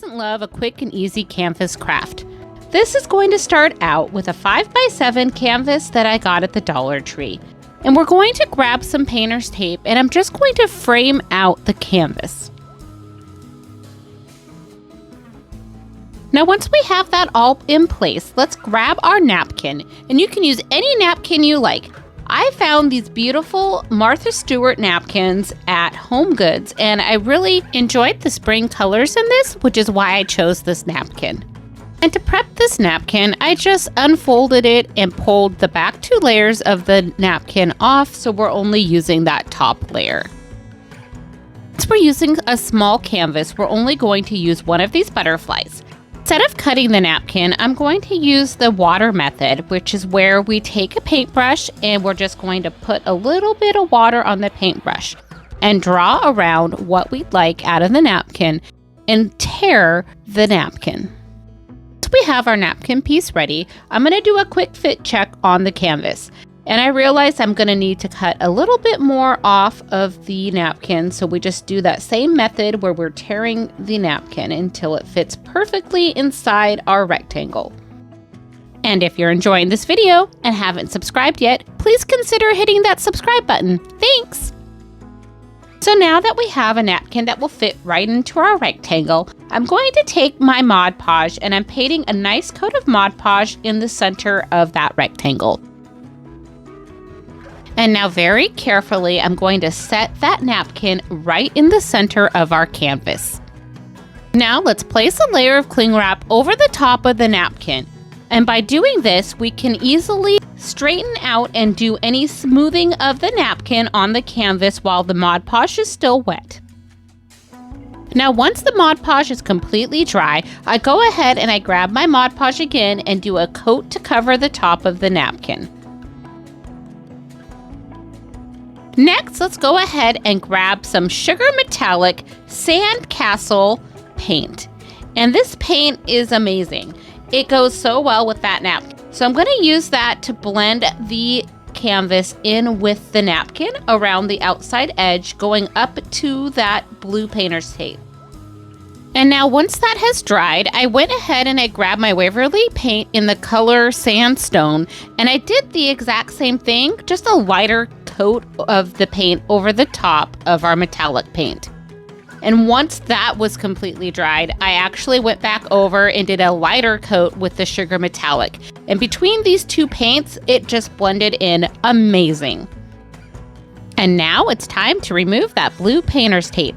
doesn't love a quick and easy canvas craft? This is going to start out with a 5x7 canvas that I got at the Dollar Tree. And we're going to grab some painter's tape and I'm just going to frame out the canvas. Now once we have that all in place, let's grab our napkin, and you can use any napkin you like. I found these beautiful Martha Stewart napkins at Home Goods, and I really enjoyed the spring colors in this, which is why I chose this napkin. And to prep this napkin, I just unfolded it and pulled the back 2 layers of the napkin off, so we're only using that top layer. Since we're using a small canvas, we're only going to use one of these butterflies. Instead of cutting the napkin, I'm going to use the water method, which is where we take a paintbrush and we're just going to put a little bit of water on the paintbrush and draw around what we'd like out of the napkin and tear the napkin. Once we have our napkin piece ready, I'm going to do a quick fit check on the canvas. And I realized I'm going to need to cut a little bit more off of the napkin, so we just do that same method where we're tearing the napkin until it fits perfectly inside our rectangle. And if you're enjoying this video and haven't subscribed yet, please consider hitting that subscribe button. Thanks! So now that we have a napkin that will fit right into our rectangle, I'm going to take my Mod Podge and I'm painting a nice coat of Mod Podge in the center of that rectangle. And now very carefully, I'm going to set that napkin right in the center of our canvas. Now let's place a layer of cling wrap over the top of the napkin. And by doing this, we can easily straighten out and do any smoothing of the napkin on the canvas while the Mod Podge is still wet. Now once the Mod Podge is completely dry, I go ahead and I grab my Mod Podge again and do a coat to cover the top of the napkin. Next, let's go ahead and grab some Sugar Metallic Sandcastle paint. And this paint is amazing. It goes so well with that napkin. So I'm going to use that to blend the canvas in with the napkin around the outside edge, going up to that blue painter's tape. And now once that has dried, I went ahead and I grabbed my Waverly paint in the color Sandstone, and I did the exact same thing, just a lighter coat of the paint over the top of our metallic paint. And once that was completely dried, I actually went back over and did a lighter coat with the Sugar Metallic. And between these two paints, it just blended in amazing. And now it's time to remove that blue painter's tape.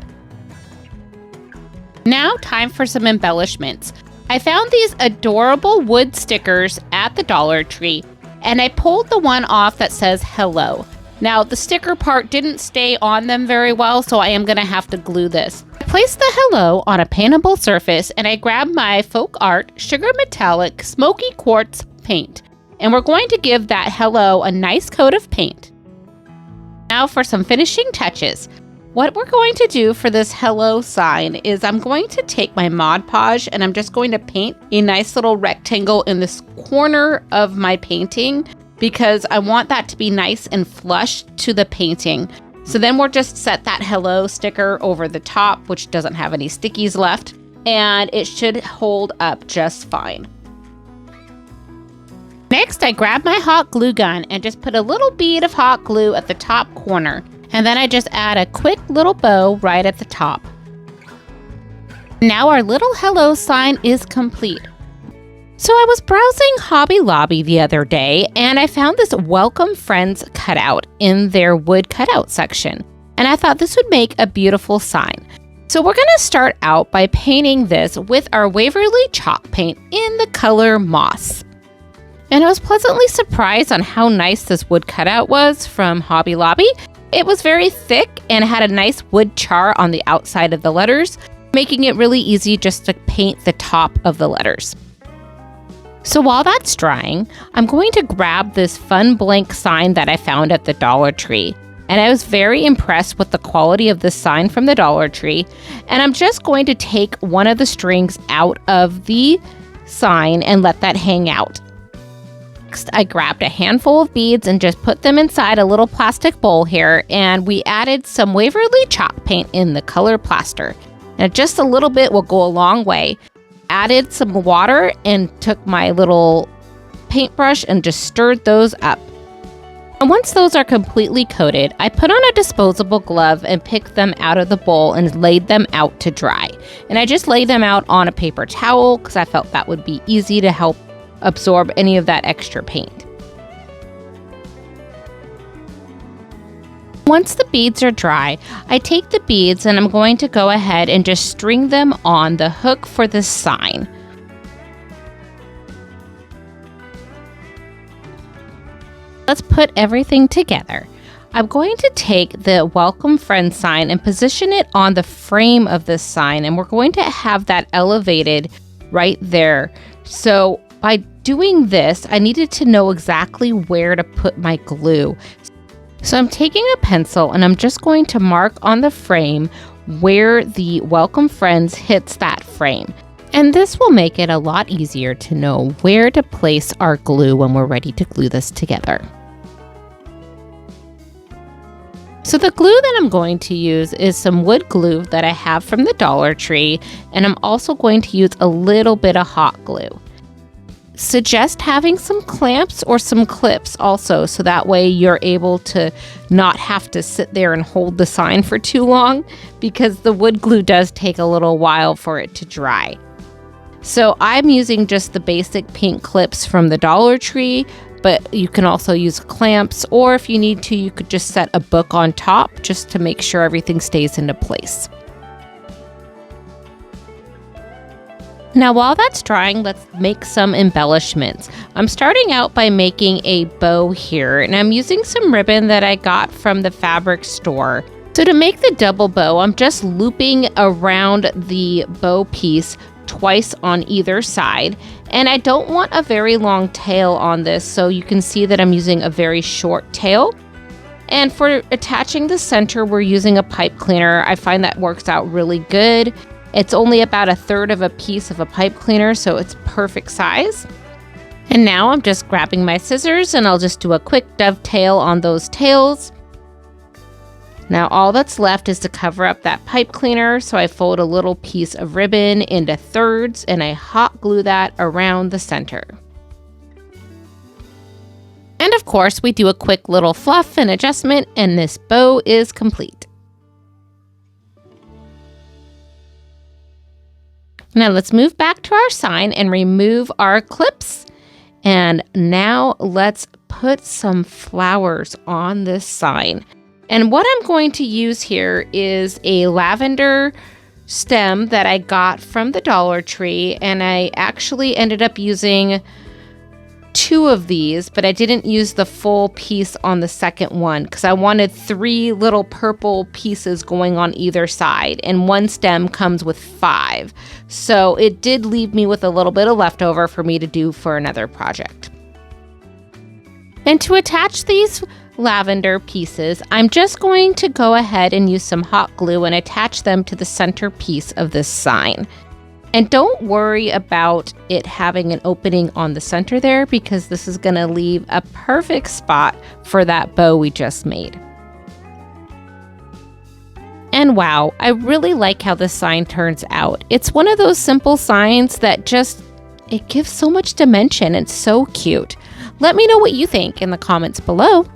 Now time for some embellishments. I found these adorable wood stickers at the Dollar Tree, and I pulled the one off that says hello. Now the sticker part didn't stay on them very well, so I am going to have to glue this. I placed the hello on a paintable surface and I grabbed my Folk Art Sugar Metallic Smoky Quartz paint, and we're going to give that hello a nice coat of paint. Now for some finishing touches. What we're going to do for this hello sign is I'm going to take my Mod Podge and I'm just going to paint a nice little rectangle in this corner of my painting because I want that to be nice and flush to the painting. So then we'll just set that hello sticker over the top, which doesn't have any stickies left, and it should hold up just fine. Next, I grab my hot glue gun and just put a little bead of hot glue at the top corner. And then I just add a quick little bow right at the top. Now our little hello sign is complete. So I was browsing Hobby Lobby the other day and I found this Welcome Friends cutout in their wood cutout section. And I thought this would make a beautiful sign. So we're going to start out by painting this with our Waverly chalk paint in the color Moss. And I was pleasantly surprised on how nice this wood cutout was from Hobby Lobby. It was very thick and had a nice wood char on the outside of the letters, making it really easy just to paint the top of the letters. So while that's drying, I'm going to grab this fun blank sign that I found at the Dollar Tree. And I was very impressed with the quality of this sign from the Dollar Tree. And I'm just going to take one of the strings out of the sign and let that hang out. Next, I grabbed a handful of beads and just put them inside a little plastic bowl here, and we added some Waverly chalk paint in the color Plaster. Now just a little bit will go a long way. Added some water and took my little paintbrush and just stirred those up. And once those are completely coated, I put on a disposable glove and picked them out of the bowl and laid them out to dry. And I just laid them out on a paper towel because I felt that would be easy to help absorb any of that extra paint. Once the beads are dry, I take the beads and I'm going to go ahead and just string them on the hook for the sign. Let's put everything together. I'm going to take the welcome friend sign and position it on the frame of this sign, and we're going to have that elevated right there. So by doing this, I needed to know exactly where to put my glue. So I'm taking a pencil and I'm just going to mark on the frame where the welcome friends hits that frame. And this will make it a lot easier to know where to place our glue when we're ready to glue this together. So the glue that I'm going to use is some wood glue that I have from the Dollar Tree, and I'm also going to use a little bit of hot glue. Suggest having some clamps or some clips also, so that way you're able to not have to sit there and hold the sign for too long, because the wood glue does take a little while for it to dry. So I'm using just the basic pink clips from the Dollar Tree, but you can also use clamps, or if you need to, you could just set a book on top just to make sure everything stays into place. Now while that's drying, let's make some embellishments. I'm starting out by making a bow here, and I'm using some ribbon that I got from the fabric store. So to make the double bow, I'm just looping around the bow piece twice on either side, and I don't want a very long tail on this, so you can see that I'm using a very short tail. And for attaching the center, we're using a pipe cleaner. I find that works out really good. It's only about 1/3 of a piece of a pipe cleaner, so it's perfect size. And now I'm just grabbing my scissors and I'll just do a quick dovetail on those tails. Now all that's left is to cover up that pipe cleaner, so I fold a little piece of ribbon into thirds and I hot glue that around the center. And of course, we do a quick little fluff and adjustment, and this bow is complete. Now let's move back to our sign and remove our clips. And now let's put some flowers on this sign. And what I'm going to use here is a lavender stem that I got from the Dollar Tree, and I actually ended up using 2 of these, but I didn't use the full piece on the second one because I wanted 3 little purple pieces going on either side, and one stem comes with 5. So it did leave me with a little bit of leftover for me to do for another project. And to attach these lavender pieces, I'm just going to go ahead and use some hot glue and attach them to the center piece of this sign. And don't worry about it having an opening on the center there, because this is going to leave a perfect spot for that bow we just made. And wow, I really like how this sign turns out. It's one of those simple signs that it gives so much dimension. It's so cute. Let me know what you think in the comments below.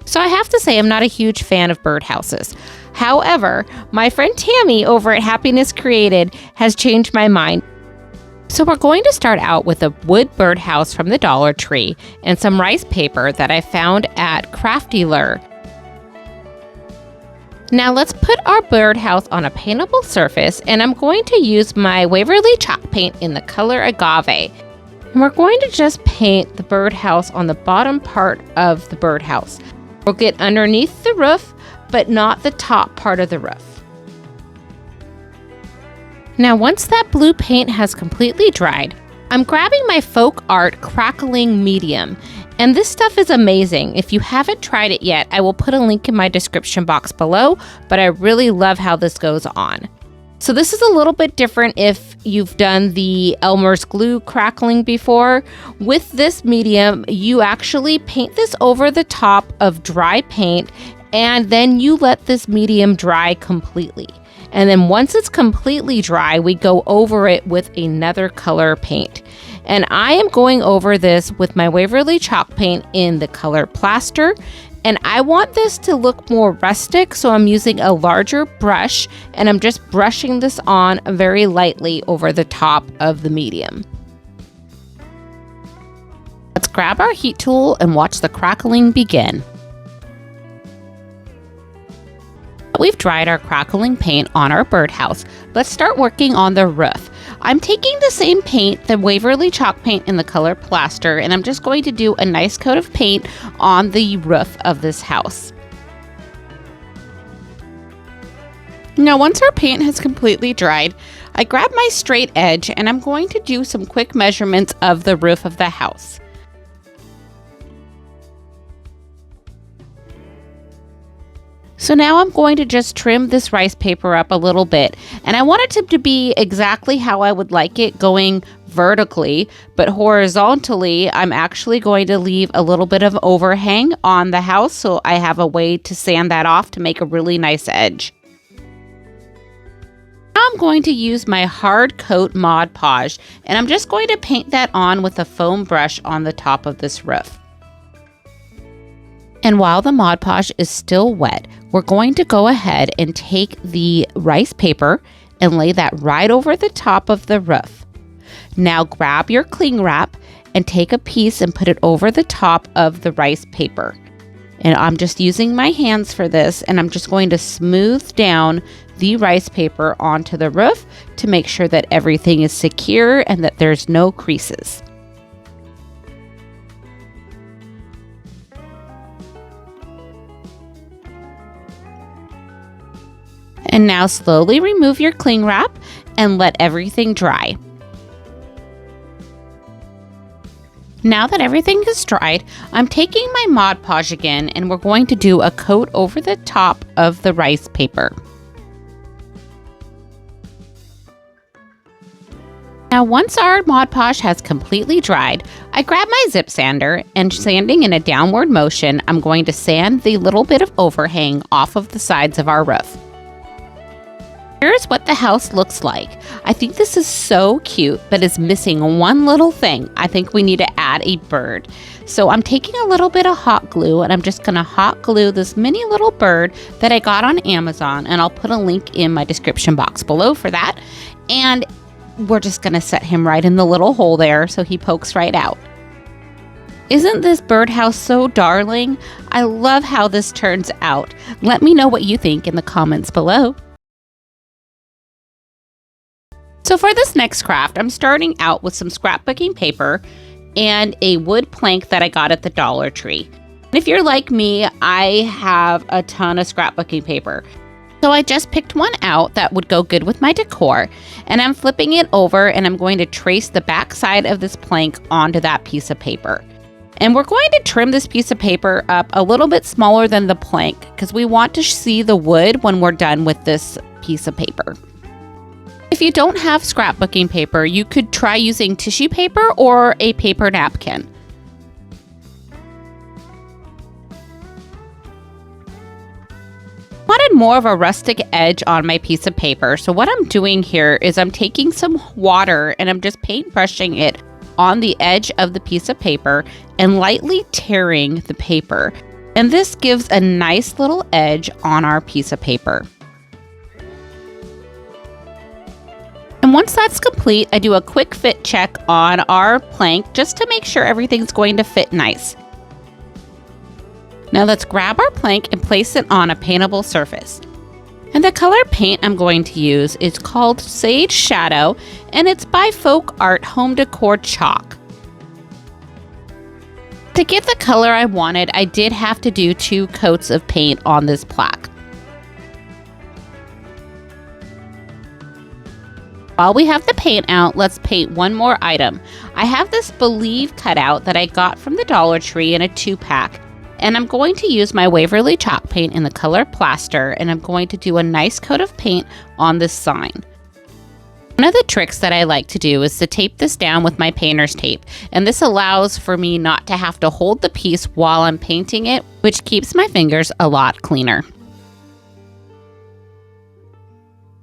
So I have to say, I'm not a huge fan of birdhouses. However, my friend Tammy over at Happiness Created has changed my mind. So we're going to start out with a wood birdhouse from the Dollar Tree and some rice paper that I found at Crafty Lure. Now let's put our birdhouse on a paintable surface, and I'm going to use my Waverly chalk paint in the color Agave. And we're going to just paint the birdhouse on the bottom part of the birdhouse. We'll get underneath the roof, but not the top part of the roof. Now once that blue paint has completely dried, I'm grabbing my Folk Art Crackling Medium. And this stuff is amazing. If you haven't tried it yet, I will put a link in my description box below, but I really love how this goes on. So this is a little bit different if you've done the Elmer's glue crackling before. With this medium, you actually paint this over the top of dry paint And then you let this medium dry completely. And then once it's completely dry, we go over it with another color paint. And I am going over this with my Waverly chalk paint in the color Plaster. And I want this to look more rustic, so I'm using a larger brush and I'm just brushing this on very lightly over the top of the medium. Let's grab our heat tool and watch the crackling begin. We've dried our crackling paint on our birdhouse. Let's start working on the roof. I'm taking the same paint, the Waverly chalk paint in the color Plaster, and I'm just going to do a nice coat of paint on the roof of this house. Now, once our paint has completely dried, I grab my straight edge and I'm going to do some quick measurements of the roof of the house. So now I'm going to just trim this rice paper up a little bit, and I want it to be exactly how I would like it, going vertically, but horizontally I'm actually going to leave a little bit of overhang on the house so I have a way to sand that off to make a really nice edge. Now I'm going to use my hard coat Mod Podge, and I'm just going to paint that on with a foam brush on the top of this roof. And while the Mod Podge is still wet, we're going to go ahead and take the rice paper and lay that right over the top of the roof. Now grab your cling wrap and take a piece and put it over the top of the rice paper. And I'm just using my hands for this, and I'm just going to smooth down the rice paper onto the roof to make sure that everything is secure and that there's no creases. And now slowly remove your cling wrap and let everything dry. Now that everything is dried, I'm taking my Mod Podge again, and we're going to do a coat over the top of the rice paper. Now once our Mod Podge has completely dried, I grab my zip sander, and sanding in a downward motion, I'm going to sand the little bit of overhang off of the sides of our roof. Here's what the house looks like. I think this is so cute, but it's missing one little thing. I think we need to add a bird. So I'm taking a little bit of hot glue, and I'm just gonna hot glue this mini little bird that I got on Amazon, and I'll put a link in my description box below for that. And we're just gonna set him right in the little hole there so he pokes right out. Isn't this birdhouse so darling? I love how this turns out. Let me know what you think in the comments below. So for this next craft, I'm starting out with some scrapbooking paper and a wood plank that I got at the Dollar Tree. And if you're like me, I have a ton of scrapbooking paper. So I just picked one out that would go good with my decor, and I'm flipping it over, and I'm going to trace the back side of this plank onto that piece of paper. And we're going to trim this piece of paper up a little bit smaller than the plank because we want to see the wood when we're done with this piece of paper. If you don't have scrapbooking paper, you could try using tissue paper or a paper napkin. I wanted more of a rustic edge on my piece of paper, so what I'm doing here is I'm taking some water and I'm just paintbrushing it on the edge of the piece of paper and lightly tearing the paper. And this gives a nice little edge on our piece of paper. And once that's complete, I do a quick fit check on our plank just to make sure everything's going to fit nice. Now let's grab our plank and place it on a paintable surface. And the color paint I'm going to use is called Sage Shadow, and it's by Folk Art Home Decor Chalk. To get the color I wanted, I did have to do 2 coats of paint on this plaque. While we have the paint out, let's paint one more item. I have this Believe cutout that I got from the Dollar Tree in a 2-pack. And I'm going to use my Waverly chalk paint in the color Plaster, and I'm going to do a nice coat of paint on this sign. One of the tricks that I like to do is to tape this down with my painter's tape, and this allows for me not to have to hold the piece while I'm painting it, which keeps my fingers a lot cleaner.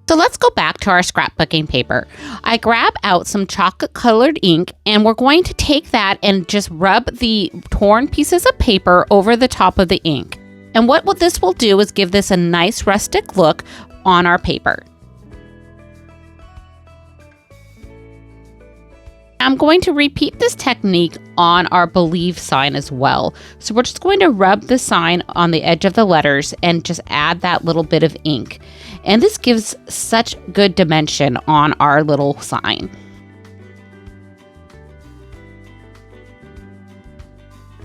So let's go back to our scrapbooking paper. I grab out some chocolate colored ink, and we're going to take that and just rub the torn pieces of paper over the top of the ink. And what this will do is give this a nice rustic look on our paper. I'm going to repeat this technique on our Believe sign as well. So we're just going to rub the sign on the edge of the letters and just add that little bit of ink. And this gives such good dimension on our little sign.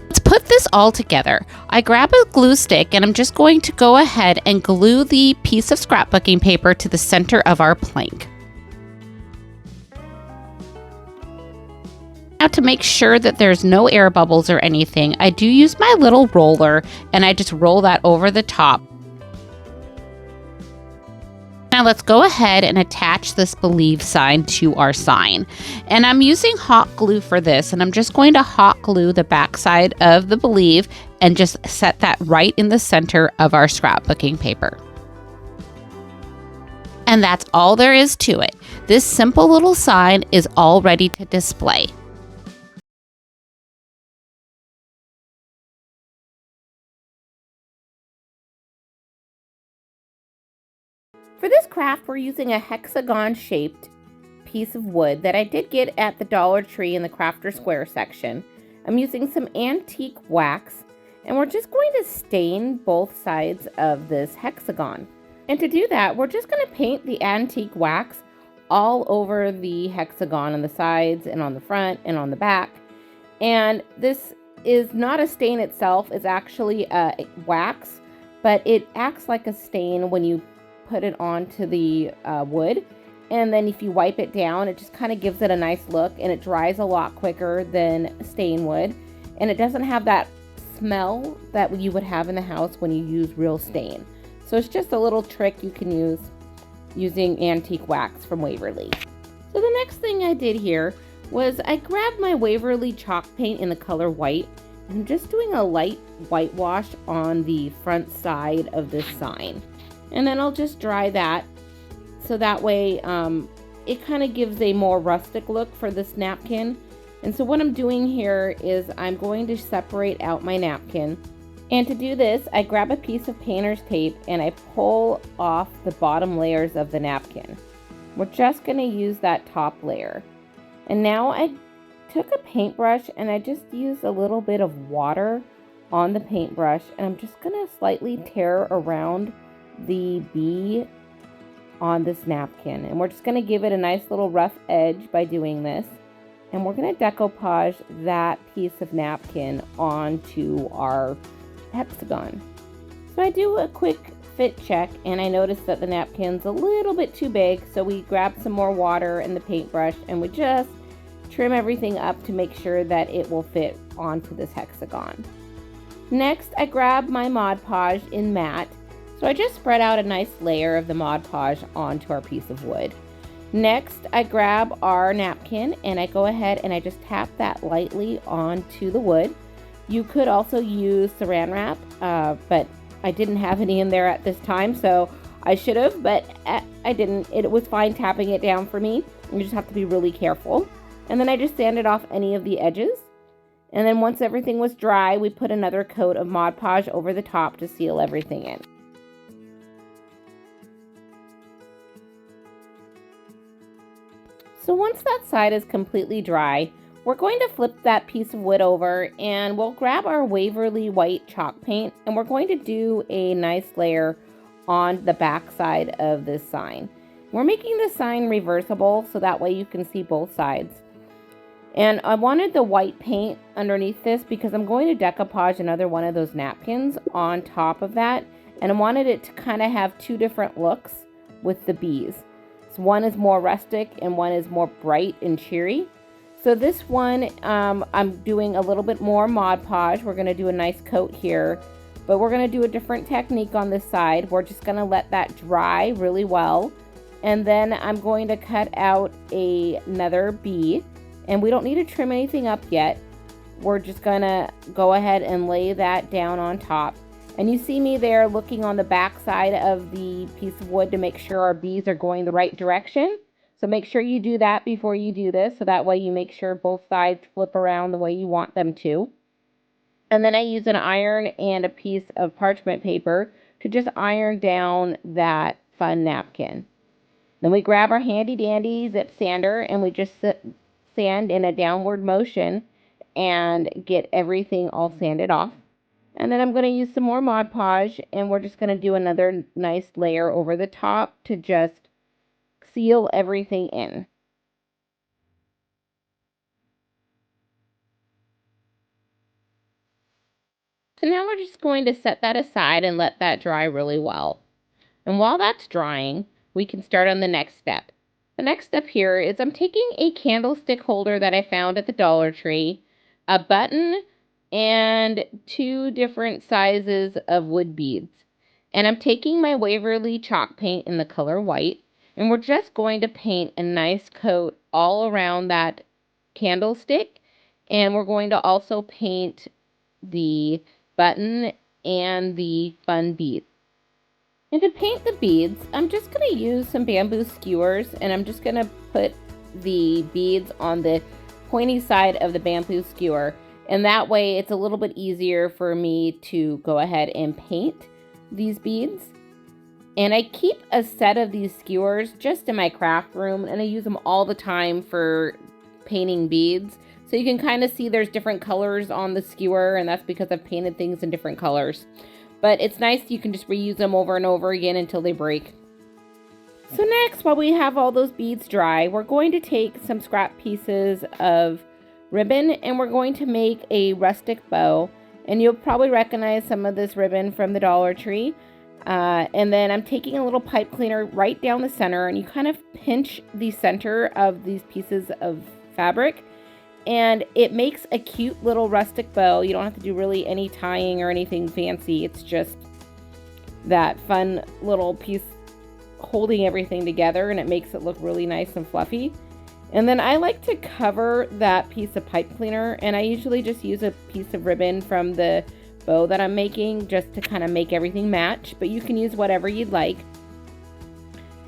Let's put this all together. I grab a glue stick and I'm just going to go ahead and glue the piece of scrapbooking paper to the center of our plank. Now, to make sure that there's no air bubbles or anything, I do use my little roller and I just roll that over the top. Now let's go ahead and attach this Believe sign to our sign. And I'm using hot glue for this, and I'm just going to hot glue the backside of the Believe and just set that right in the center of our scrapbooking paper. And that's all there is to it. This simple little sign is all ready to display. For this craft, we're using a hexagon-shaped piece of wood that I did get at the Dollar Tree in the Crafter Square section. I'm using some antique wax, and we're just going to stain both sides of this hexagon. And to do that, we're just going to paint the antique wax all over the hexagon on the sides and on the front and on the back. And this is not a stain itself, it's actually wax, but it acts like a stain when you put it onto the wood, and then if you wipe it down, it just kind of gives it a nice look, and it dries a lot quicker than stain wood, and it doesn't have that smell that you would have in the house when you use real stain. So it's just a little trick you can use using antique wax from Waverly. So the next thing I did here was I grabbed my Waverly chalk paint in the color white, and I'm just doing a light whitewash on the front side of this sign. And then I'll just dry that, so that way it kind of gives a more rustic look for this napkin. And so what I'm doing here is I'm going to separate out my napkin. And to do this, I grab a piece of painter's tape and I pull off the bottom layers of the napkin. We're just going to use that top layer. And now I took a paintbrush and I just used a little bit of water on the paintbrush, and I'm just going to slightly tear around the bee on this napkin, and we're just going to give it a nice little rough edge by doing this, and we're going to decoupage that piece of napkin onto our hexagon. So I do a quick fit check, and I notice that the napkin's a little bit too big, so we grab some more water and the paintbrush and we just trim everything up to make sure that it will fit onto this hexagon. Next, I grab my Mod Podge in matte. So I just spread out a nice layer of the Mod Podge onto our piece of wood. Next, I grab our napkin and I go ahead and I just tap that lightly onto the wood. You could also use saran wrap, but I didn't have any in there at this time, so I should have, but I didn't. It was fine tapping it down for me. You just have to be really careful. And then I just sanded off any of the edges. And then once everything was dry, we put another coat of Mod Podge over the top to seal everything in. So once that side is completely dry, we're going to flip that piece of wood over and we'll grab our Waverly white chalk paint and we're going to do a nice layer on the back side of this sign. We're making the sign reversible so that way you can see both sides. And I wanted the white paint underneath this because I'm going to decoupage another one of those napkins on top of that, and I wanted it to kind of have two different looks with the bees. So one is more rustic and one is more bright and cheery. So this one, I'm doing a little bit more Mod Podge. We're going to do a nice coat here, but we're going to do a different technique on this side. We're just going to let that dry really well, And then I'm going to cut out another bee, and we don't need to trim anything up yet. We're just gonna go ahead and lay that down on top. And you see me there looking on the back side of the piece of wood to make sure our bees are going the right direction. So make sure you do that before you do this, so that way you make sure both sides flip around the way you want them to. And then I use an iron and a piece of parchment paper to just iron down that fun napkin. Then we grab our handy dandy zip sander and we just sand in a downward motion and get everything all sanded off. And then I'm going to use some more Mod Podge, and we're just going to do another nice layer over the top to just seal everything in. So now we're just going to set that aside and let that dry really well. And while that's drying, we can start on the next step. The next step here is I'm taking a candlestick holder that I found at the Dollar Tree, a button, and 2 different sizes of wood beads. And I'm taking my Waverly chalk paint in the color white, and we're just going to paint a nice coat all around that candlestick. And we're going to also paint the button and the fun beads. And to paint the beads, I'm just going to use some bamboo skewers, and I'm just going to put the beads on the pointy side of the bamboo skewer. And that way it's a little bit easier for me to go ahead and paint these beads. And I keep a set of these skewers just in my craft room, and I use them all the time for painting beads. So you can kind of see there's different colors on the skewer, and that's because I've painted things in different colors. But it's nice, you can just reuse them over and over again until they break. So next, while we have all those beads dry, we're going to take some scrap pieces of ribbon, and we're going to make a rustic bow. And you'll probably recognize some of this ribbon from the Dollar Tree. And then I'm taking a little pipe cleaner right down the center, and you kind of pinch the center of these pieces of fabric. And it makes a cute little rustic bow. You don't have to do really any tying or anything fancy. It's just that fun little piece holding everything together, and it makes it look really nice and fluffy. And then I like to cover that piece of pipe cleaner, and I usually just use a piece of ribbon from the bow that I'm making just to kind of make everything match, but you can use whatever you'd like.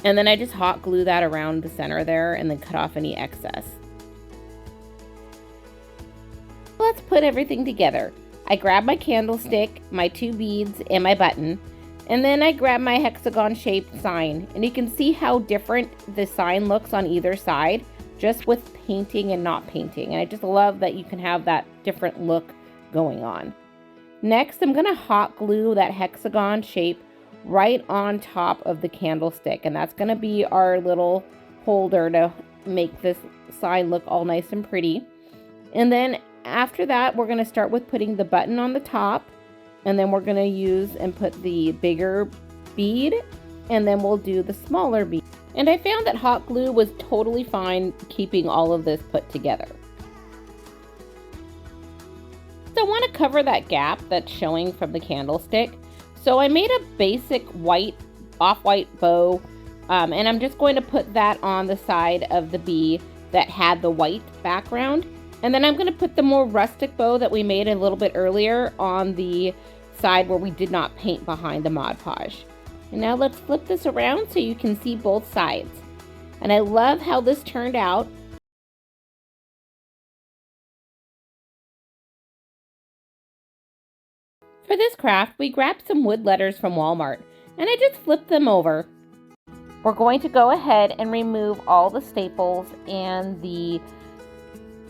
And then I just hot glue that around the center there and then cut off any excess. Let's put everything together. I grab my candlestick, my 2 beads, and my button, and then I grab my hexagon-shaped sign. And you can see how different the sign looks on either side, just with painting and not painting. And I just love that you can have that different look going on. Next, I'm going to hot glue that hexagon shape right on top of the candlestick, and that's going to be our little holder to make this sign look all nice and pretty. And then after that, we're going to start with putting the button on the top, and then we're going to use and put the bigger bead, and then we'll do the smaller bead. And I found that hot glue was totally fine keeping all of this put together. So I want to cover that gap that's showing from the candlestick. So I made a basic white, off-white bow, and I'm just going to put that on the side of the bee that had the white background. And then I'm going to put the more rustic bow that we made a little bit earlier on the side where we did not paint behind the Mod Podge. And now let's flip this around so you can see both sides. And I love how this turned out. For this craft, we grabbed some wood letters from Walmart, and I just flipped them over. We're going to go ahead and remove all the staples and the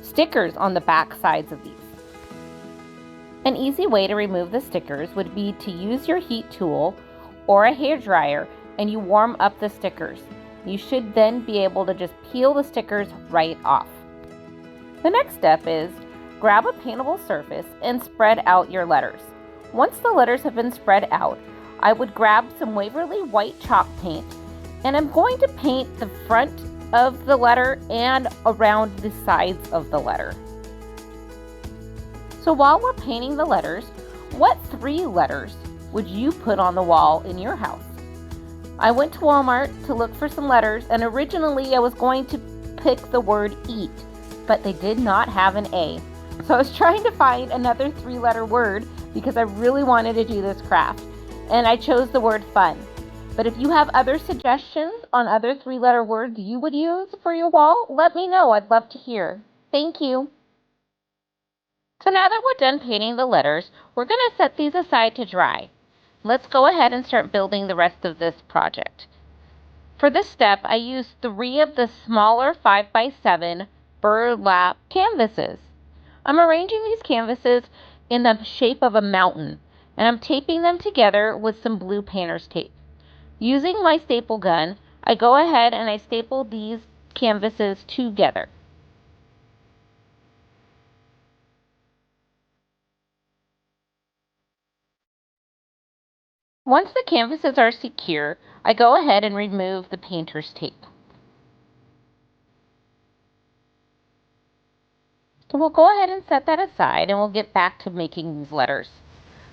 stickers on the back sides of these. An easy way to remove the stickers would be to use your heat tool or a hair dryer, and you warm up the stickers. You should then be able to just peel the stickers right off. The next step is grab a paintable surface and spread out your letters. Once the letters have been spread out, I would grab some Waverly white chalk paint, and I'm going to paint the front of the letter and around the sides of the letter. So while we're painting the letters, what 3 letters would you put on the wall in your house? I went to Walmart to look for some letters, and originally I was going to pick the word eat, but they did not have an A. So I was trying to find another 3-letter word because I really wanted to do this craft, and I chose the word fun. But if you have other suggestions on other 3-letter words you would use for your wall, let me know. I'd love to hear. Thank you. So now that we're done painting the letters, we're going to set these aside to dry. Let's go ahead and start building the rest of this project. For this step, I used 3 of the smaller 5x7 burlap canvases. I'm arranging these canvases in the shape of a mountain, and I'm taping them together with some blue painter's tape. Using my staple gun, I go ahead and I staple these canvases together. Once the canvases are secure, I go ahead and remove the painter's tape. So we'll go ahead and set that aside, and we'll get back to making these letters.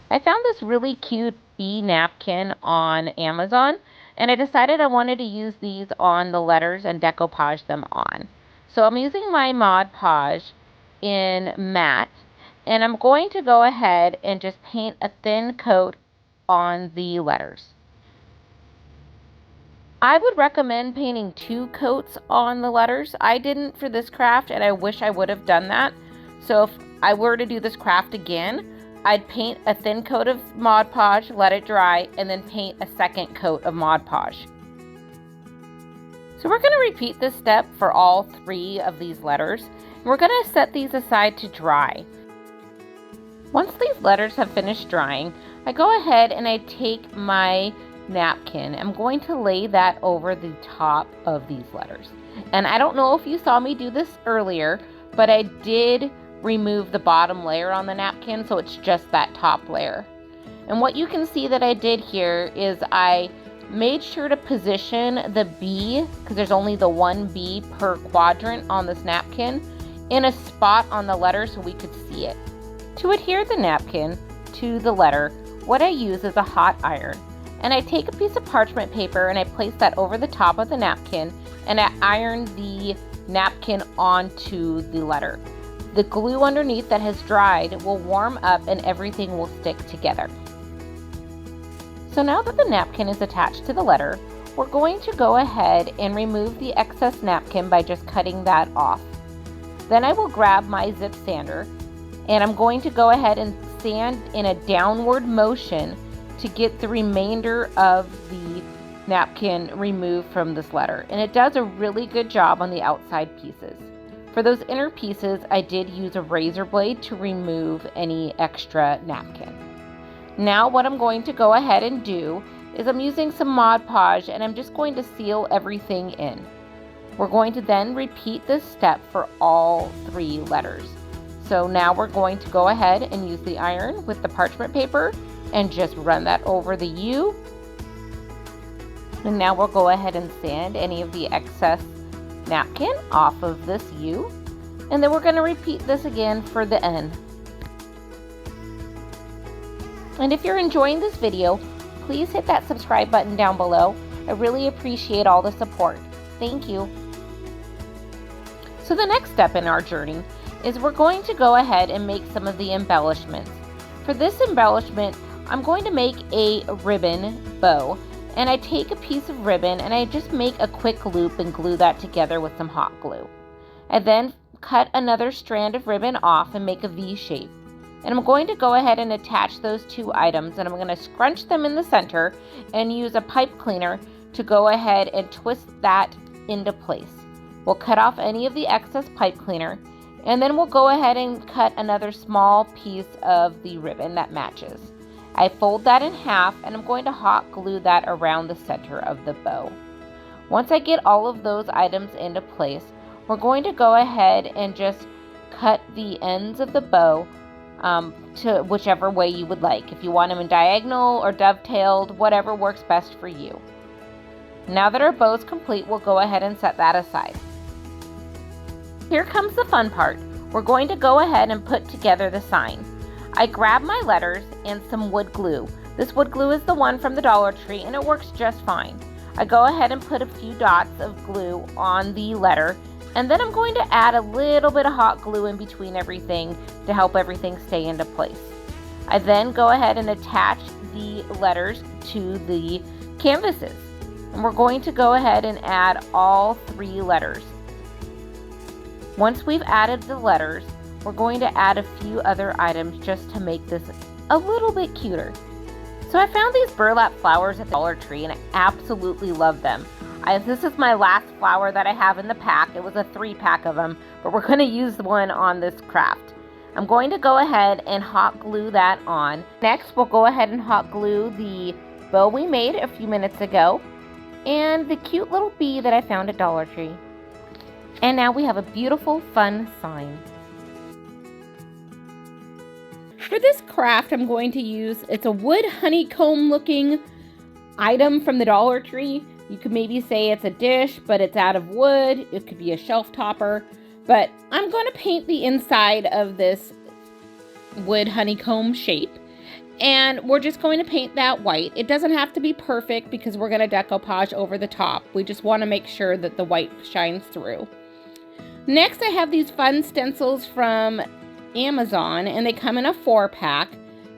I found this really cute bee napkin on Amazon, and I decided I wanted to use these on the letters and decoupage them on. So I'm using my Mod Podge in matte, and I'm going to go ahead and just paint a thin coat on the letters. I would recommend painting 2 coats on the letters. I didn't for this craft, and I wish I would have done that. So if I were to do this craft again, I'd paint a thin coat of Mod Podge, let it dry, and then paint a second coat of Mod Podge. So we're going to repeat this step for all 3 of these letters. We're going to set these aside to dry. Once these letters have finished drying, I go ahead and I take my napkin. I'm going to lay that over the top of these letters. And I don't know if you saw me do this earlier, but I did remove the bottom layer on the napkin, so it's just that top layer. And what you can see that I did here is I made sure to position the bee, because there's only the 1 bee per quadrant on this napkin, in a spot on the letter so we could see it. To adhere the napkin to the letter, what I use is a hot iron. And I take a piece of parchment paper and I place that over the top of the napkin, and I iron the napkin onto the letter. The glue underneath that has dried will warm up and everything will stick together. So now that the napkin is attached to the letter, we're going to go ahead and remove the excess napkin by just cutting that off. Then I will grab my zip sander, and I'm going to go ahead and sand in a downward motion to get the remainder of the napkin removed from this letter. And it does a really good job on the outside pieces. For those inner pieces, I did use a razor blade to remove any extra napkin. Now what I'm going to go ahead and do is I'm using some Mod Podge, and I'm just going to seal everything in. We're going to then repeat this step for all 3 letters. So now we're going to go ahead and use the iron with the parchment paper and just run that over the U. And now we'll go ahead and sand any of the excess napkin off of this U. And then we're going to repeat this again for the N. And if you're enjoying this video, please hit that subscribe button down below. I really appreciate all the support. Thank you. So the next step in our journey is we're going to go ahead and make some of the embellishments. For this embellishment, I'm going to make a ribbon bow, and I take a piece of ribbon and I just make a quick loop and glue that together with some hot glue. I then cut another strand of ribbon off and make a V shape. And I'm going to go ahead and attach those 2 items, and I'm going to scrunch them in the center and use a pipe cleaner to go ahead and twist that into place. We'll cut off any of the excess pipe cleaner, and then we'll go ahead and cut another small piece of the ribbon that matches. I fold that in half, and I'm going to hot glue that around the center of the bow. Once I get all of those items into place, we're going to go ahead and just cut the ends of the bow to whichever way you would like. If you want them in diagonal or dovetailed, whatever works best for you. Now that our bow is complete, we'll go ahead and set that aside. Here comes the fun part. We're going to go ahead and put together the sign. I grab my letters and some wood glue. This wood glue is the one from the Dollar Tree, and it works just fine. I go ahead and put a few dots of glue on the letter, and then I'm going to add a little bit of hot glue in between everything to help everything stay into place. I then go ahead and attach the letters to the canvases. And we're going to go ahead and add all 3 letters. Once we've added the letters, we're going to add a few other items just to make this a little bit cuter. So I found these burlap flowers at the Dollar Tree and I absolutely love them. This is my last flower that I have in the pack. It was a 3-pack of them, but we're going to use one on this craft. I'm going to go ahead and hot glue that on. Next, we'll go ahead and hot glue the bow we made a few minutes ago and the cute little bee that I found at Dollar Tree. And now we have a beautiful, fun sign. For this craft, I'm going to use, it's a wood honeycomb looking item from the Dollar Tree. You could maybe say it's a dish, but it's out of wood. It could be a shelf topper. But I'm going to paint the inside of this wood honeycomb shape. And we're just going to paint that white. It doesn't have to be perfect because we're going to decoupage over the top. We just want to make sure that the white shines through. Next, I have these fun stencils from Amazon, and they come in a 4-pack.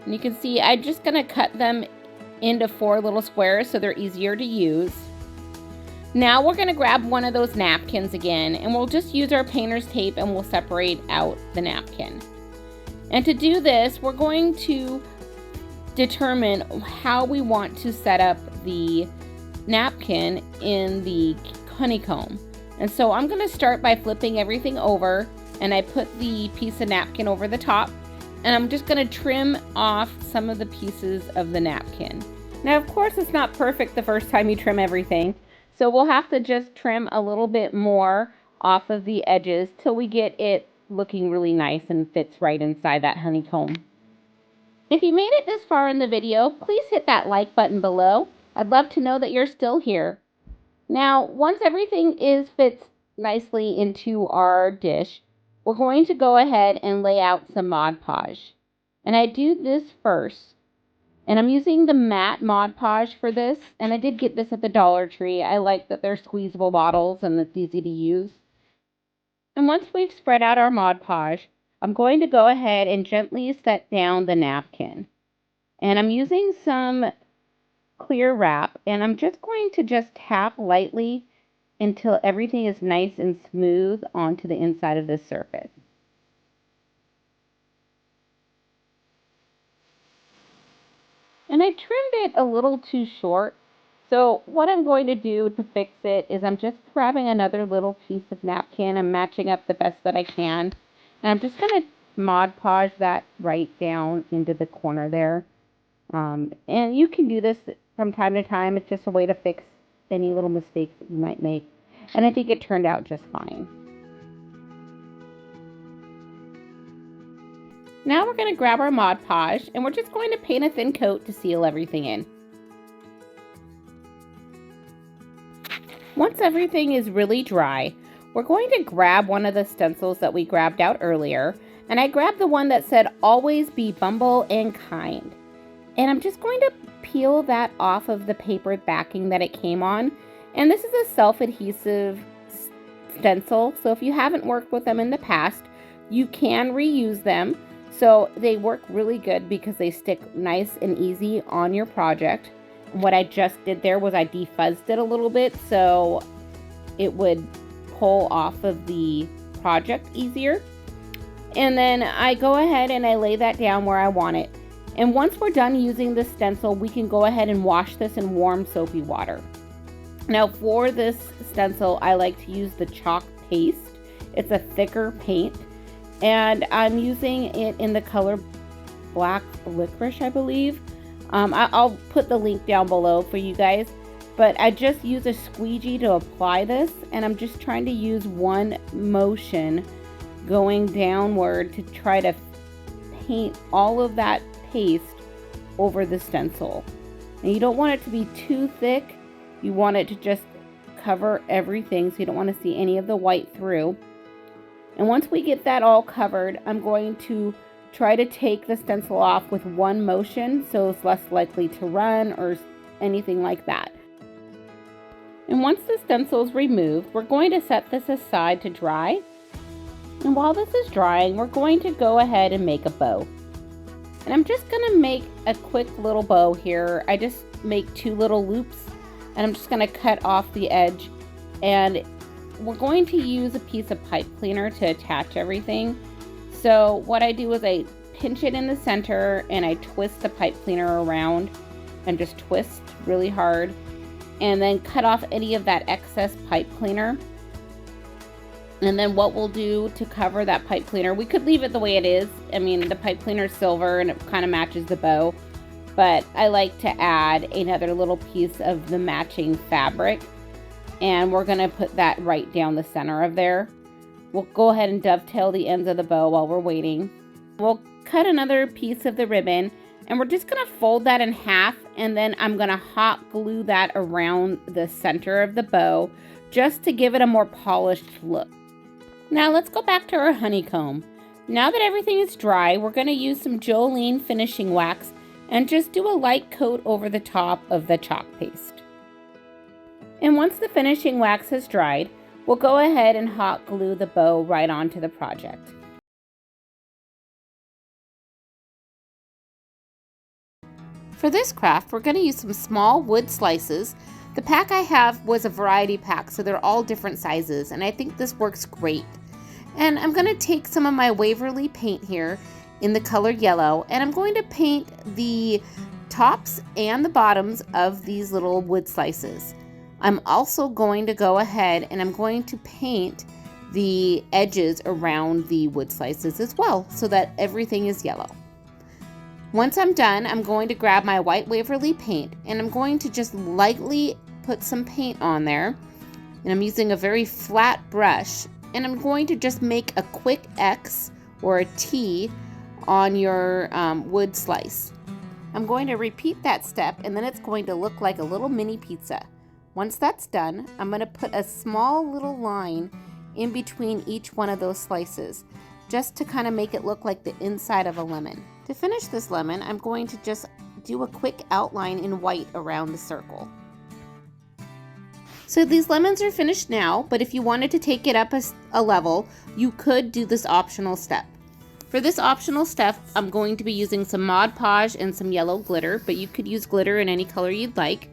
And you can see I'm just going to cut them into 4 little squares so they're easier to use. Now we're going to grab one of those napkins again, and we'll just use our painter's tape and we'll separate out the napkin. And to do this, we're going to determine how we want to set up the napkin in the honeycomb. And so I'm going to start by flipping everything over, and I put the piece of napkin over the top, and I'm just going to trim off some of the pieces of the napkin. Now, of course, it's not perfect the first time you trim everything, so we'll have to just trim a little bit more off of the edges till we get it looking really nice and fits right inside that honeycomb. If you made it this far in the video, please hit that like button below. I'd love to know that you're still here. Now, once everything fits nicely into our dish, we're going to go ahead and lay out some Mod Podge. And I do this first. And I'm using the matte Mod Podge for this. And I did get this at the Dollar Tree. I like that they're squeezable bottles and it's easy to use. And once we've spread out our Mod Podge, I'm going to go ahead and gently set down the napkin. And I'm using some clear wrap, and I'm just going to just tap lightly until everything is nice and smooth onto the inside of this surface. And I trimmed it a little too short, so what I'm going to do to fix it is I'm just grabbing another little piece of napkin and matching up the best that I can. And I'm just going to Mod Podge that right down into the corner there. And you can do this from time to time. It's just a way to fix any little mistakes that you might make. And I think it turned out just fine. Now we're going to grab our Mod Podge and we're just going to paint a thin coat to seal everything in. Once everything is really dry, we're going to grab one of the stencils that we grabbed out earlier. And I grabbed the one that said, "Always be humble and kind." And I'm just going to peel that off of the paper backing that it came on. And this is a self-adhesive stencil. So if you haven't worked with them in the past, you can reuse them. So they work really good because they stick nice and easy on your project. What I just did there was I defuzzed it a little bit so it would pull off of the project easier. And then I go ahead and I lay that down where I want it. And once we're done using the stencil, we can go ahead and wash this in warm soapy water. Now for this stencil, I like to use the chalk paste. It's a thicker paint. And I'm using it in the color Black Licorice, I believe. I'll put the link down below for you guys. But I just use a squeegee to apply this. And I'm just trying to use one motion going downward to try to paint all of that paste over the stencil. And you don't want it to be too thick. You want it to just cover everything, so you don't want to see any of the white through. And once we get that all covered, I'm going to try to take the stencil off with one motion so it's less likely to run or anything like that. And once the stencil is removed, we're going to set this aside to dry. And while this is drying, we're going to go ahead and make a bow. And I'm just going to make a quick little bow here. I just make 2 little loops, and I'm just going to cut off the edge. And we're going to use a piece of pipe cleaner to attach everything. So what I do is I pinch it in the center and I twist the pipe cleaner around and just twist really hard, and then cut off any of that excess pipe cleaner. And then what we'll do to cover that pipe cleaner, we could leave it the way it is. I mean, the pipe cleaner is silver and it kind of matches the bow, but I like to add another little piece of the matching fabric, and we're gonna put that right down the center of there. We'll go ahead and dovetail the ends of the bow while we're waiting. We'll cut another piece of the ribbon, and we're just gonna fold that in half, and then I'm gonna hot glue that around the center of the bow just to give it a more polished look. Now let's go back to our honeycomb. Now that everything is dry, we're going to use some Jolene finishing wax and just do a light coat over the top of the chalk paste. And once the finishing wax has dried, we'll go ahead and hot glue the bow right onto the project. For this craft, we're going to use some small wood slices. The pack I have was a variety pack, so they're all different sizes, and I think this works great. And I'm going to take some of my Waverly paint here in the color yellow, and I'm going to paint the tops and the bottoms of these little wood slices. I'm also going to go ahead and I'm going to paint the edges around the wood slices as well, so that everything is yellow. Once I'm done, I'm going to grab my white Waverly paint, and I'm going to just lightly put some paint on there. And I'm using a very flat brush, and I'm going to just make a quick X or a T on your wood slice. I'm going to repeat that step, and then it's going to look like a little mini pizza. Once that's done, I'm going to put a small little line in between each one of those slices, just to kind of make it look like the inside of a lemon. To finish this lemon, I'm going to just do a quick outline in white around the circle. So these lemons are finished now, but if you wanted to take it up a level, you could do this optional step. For this optional step, I'm going to be using some Mod Podge and some yellow glitter, but you could use glitter in any color you'd like.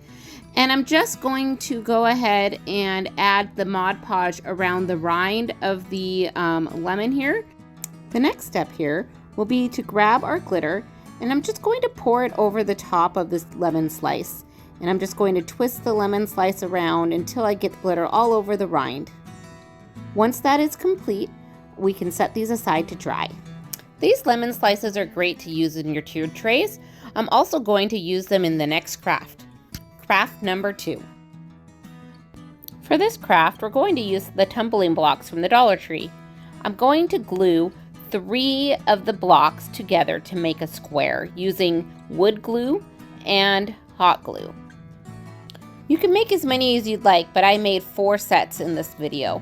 And I'm just going to go ahead and add the Mod Podge around the rind of the lemon here. The next step here will be to grab our glitter, and I'm just going to pour it over the top of this lemon slice. And I'm just going to twist the lemon slice around until I get the glitter all over the rind. Once that is complete, we can set these aside to dry. These lemon slices are great to use in your tiered trays. I'm also going to use them in the next craft. Craft number 2. For this craft, we're going to use the tumbling blocks from the Dollar Tree. I'm going to glue 3 of the blocks together to make a square using wood glue and hot glue. You can make as many as you'd like, but I made 4 sets in this video.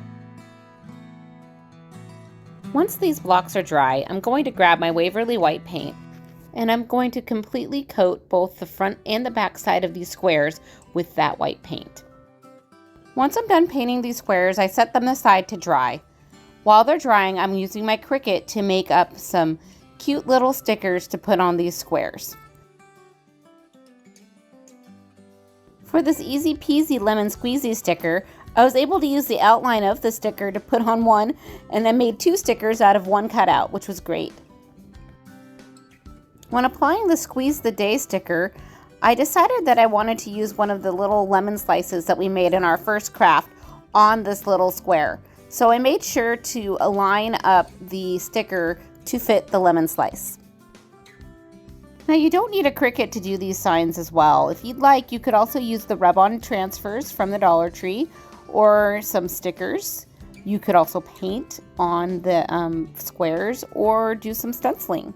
Once these blocks are dry, I'm going to grab my Waverly white paint, and I'm going to completely coat both the front and the back side of these squares with that white paint. Once I'm done painting these squares, I set them aside to dry. While they're drying, I'm using my Cricut to make up some cute little stickers to put on these squares. For this easy peasy lemon squeezy sticker, I was able to use the outline of the sticker to put on one, and I made 2 stickers out of 1 cutout, which was great. When applying the Squeeze the Day sticker, I decided that I wanted to use one of the little lemon slices that we made in our first craft on this little square. So I made sure to align up the sticker to fit the lemon slice. Now you don't need a Cricut to do these signs as well. If you'd like, you could also use the rub-on transfers from the Dollar Tree or some stickers. You could also paint on the squares or do some stenciling.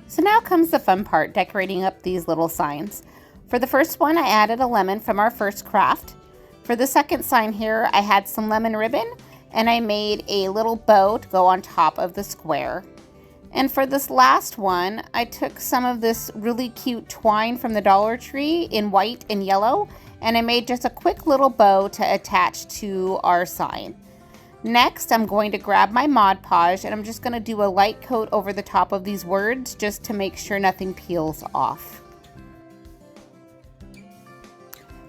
So now comes the fun part, decorating up these little signs. For the first one, I added a lemon from our first craft. For the second sign here, I had some lemon ribbon, and I made a little bow to go on top of the square. And for this last one, I took some of this really cute twine from the Dollar Tree in white and yellow, and I made just a quick little bow to attach to our sign. Next, I'm going to grab my Mod Podge and I'm just going to do a light coat over the top of these words just to make sure nothing peels off.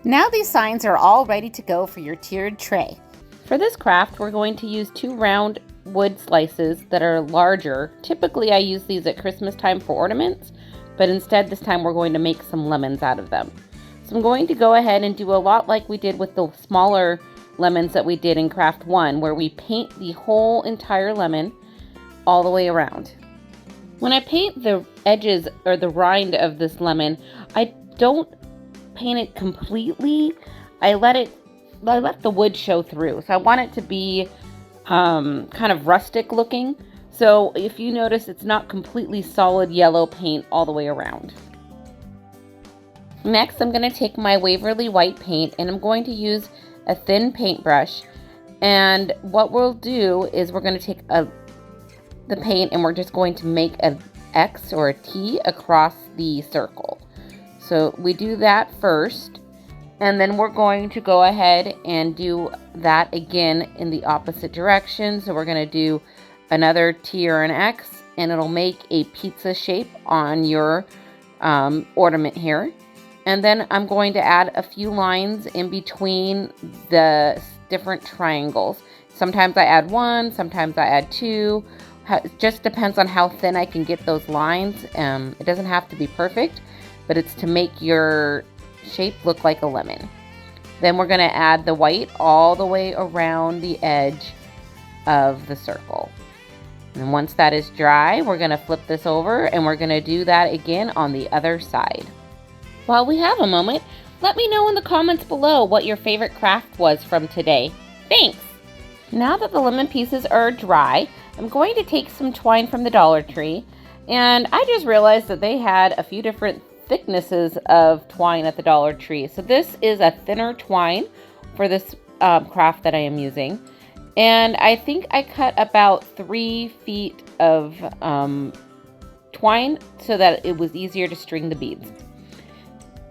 Now these signs are all ready to go for your tiered tray. For this craft, we're going to use 2 round wood slices that are larger. Typically, I use these at Christmas time for ornaments, but instead this time we're going to make some lemons out of them. So I'm going to go ahead and do a lot like we did with the smaller lemons that we did in craft 1, where we paint the whole entire lemon all the way around. When I paint the edges or the rind of this lemon, I don't paint it completely. I let the wood show through. So I want it to be kind of rustic looking. So if you notice, it's not completely solid yellow paint all the way around. Next, I'm going to take my Waverly white paint and I'm going to use a thin paintbrush. And what we'll do is we're going to take the paint and we're just going to make an X or a T across the circle. So we do that first, and then we're going to go ahead and do that again in the opposite direction. So we're going to do another T or an X, and it'll make a pizza shape on your ornament here. And then I'm going to add a few lines in between the different triangles. Sometimes I add 1, sometimes I add 2. It just depends on how thin I can get those lines. It doesn't have to be perfect, but it's to make your shape look like a lemon. Then we're going to add the white all the way around the edge of the circle. And once that is dry, we're going to flip this over and we're going to do that again on the other side. While we have a moment, let me know in the comments below what your favorite craft was from today. Thanks! Now that the lemon pieces are dry, I'm going to take some twine from the Dollar Tree, and I just realized that they had a few different thicknesses of twine at the Dollar Tree. So this is a thinner twine for this craft that I am using, and I think I cut about 3 feet of twine so that it was easier to string the beads.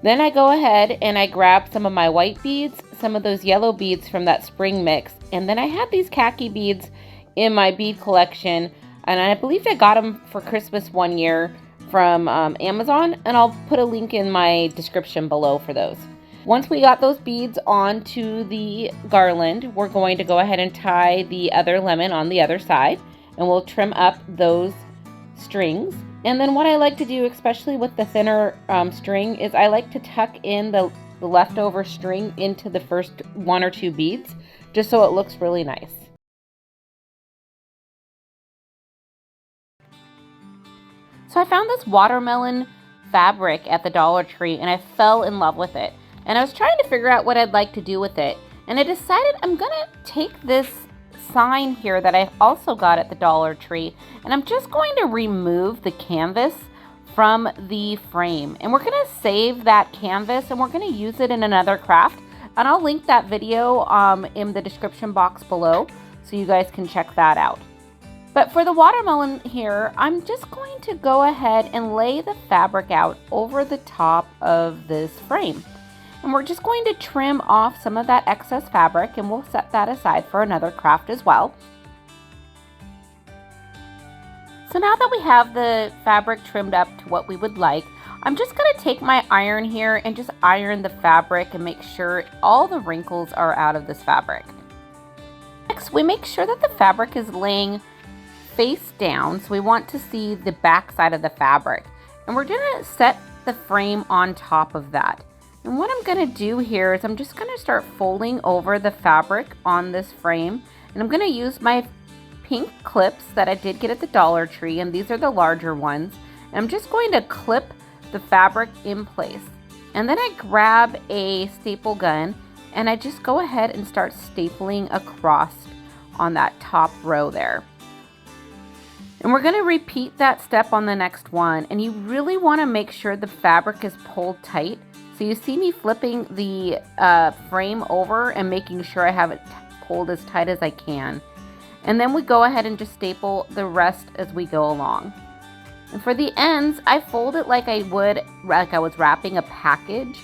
Then I go ahead and I grab some of my white beads, some of those yellow beads from that spring mix, and then I had these khaki beads in my bead collection, and I believe I got them for Christmas one year from Amazon, and I'll put a link in my description below for those. Once we got those beads onto the garland, we're going to go ahead and tie the other lemon on the other side, and we'll trim up those strings. And then what I like to do, especially with the thinner string, is I like to tuck in the leftover string into the first 1 or 2 beads, just so it looks really nice. So I found this watermelon fabric at the Dollar Tree and I fell in love with it. And I was trying to figure out what I'd like to do with it. And I decided I'm gonna take this sign here that I also got at the Dollar Tree, and I'm just going to remove the canvas from the frame. And we're gonna save that canvas and we're gonna use it in another craft. And I'll link that video in the description box below so you guys can check that out. But for the watermelon here, I'm just going to go ahead and lay the fabric out over the top of this frame. And we're just going to trim off some of that excess fabric, and we'll set that aside for another craft as well. So now that we have the fabric trimmed up to what we would like, I'm just going to take my iron here and just iron the fabric and make sure all the wrinkles are out of this fabric. Next, we make sure that the fabric is laying face down, so we want to see the back side of the fabric, and we're going to set the frame on top of that. And what I'm going to do here is I'm just going to start folding over the fabric on this frame, and I'm going to use my pink clips that I did get at the Dollar Tree, and these are the larger ones, and I'm just going to clip the fabric in place. And then I grab a staple gun and I just go ahead and start stapling across on that top row there. And we're going to repeat that step on the next one, and you really want to make sure the fabric is pulled tight. So you see me flipping the frame over and making sure I have it pulled as tight as I can. And then we go ahead and just staple the rest as we go along. And for the ends, I fold it like I was wrapping a package.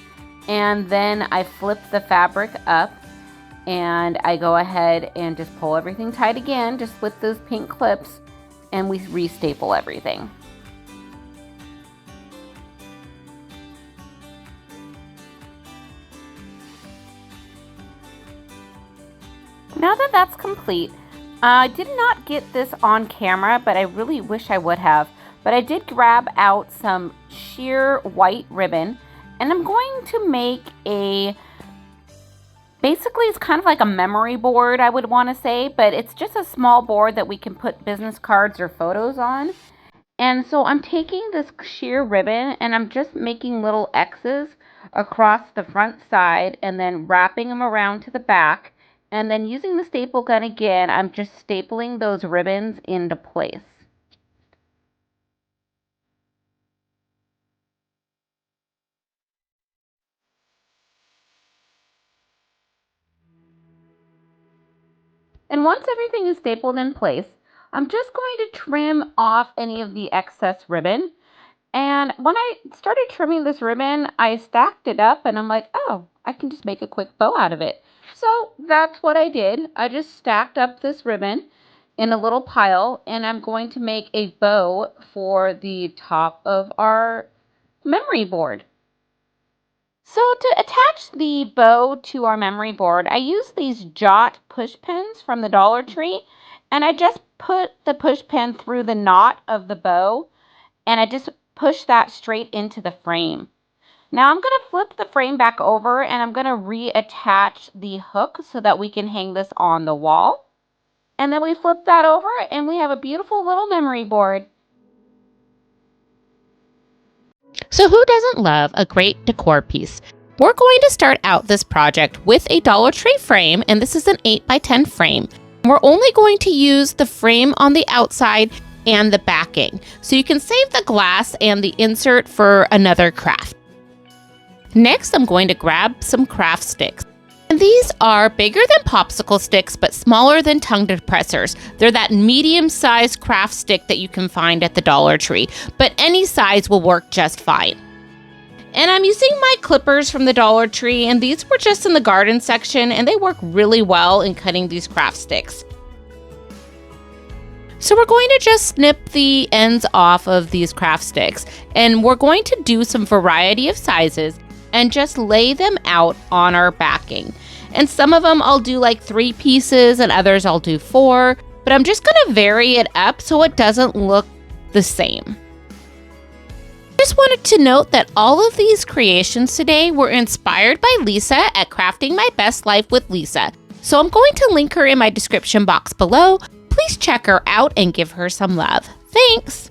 And then I flip the fabric up and I go ahead and just pull everything tight again, just with those pink clips, and we re-staple everything. Now that that's complete, I did not get this on camera, but I really wish I would have. But I did grab out some sheer white ribbon, and I'm going to make basically it's kind of like a memory board, I would want to say, but it's just a small board that we can put business cards or photos on. And so I'm taking this sheer ribbon and I'm just making little X's across the front side and then wrapping them around to the back. And then using the staple gun again, I'm just stapling those ribbons into place. And once everything is stapled in place, I'm just going to trim off any of the excess ribbon. And when I started trimming this ribbon, I stacked it up and I'm like, oh, I can just make a quick bow out of it. So that's what I did. I just stacked up this ribbon in a little pile and I'm going to make a bow for the top of our memory board. So to attach the bow to our memory board, I use these Jot push pins from the Dollar Tree, and I just put the push pin through the knot of the bow, and I just push that straight into the frame. Now I'm going to flip the frame back over, and I'm going to reattach the hook so that we can hang this on the wall. And then we flip that over, and we have a beautiful little memory board. So who doesn't love a great decor piece? We're going to start out this project with a Dollar Tree frame, and this is an 8x10 frame. We're only going to use the frame on the outside and the backing, so you can save the glass and the insert for another craft. Next, I'm going to grab some craft sticks. And these are bigger than popsicle sticks, but smaller than tongue depressors. They're that medium-sized craft stick that you can find at the Dollar Tree, but any size will work just fine. And I'm using my clippers from the Dollar Tree, and these were just in the garden section, and they work really well in cutting these craft sticks. So we're going to just snip the ends off of these craft sticks, and we're going to do some variety of sizes and just lay them out on our backing. And some of them I'll do like 3 pieces and others I'll do 4, but I'm just gonna vary it up so it doesn't look the same. Just wanted to note that all of these creations today were inspired by Lisa at Crafting My Best Life with Lisa. So I'm going to link her in my description box below. Please check her out and give her some love. Thanks!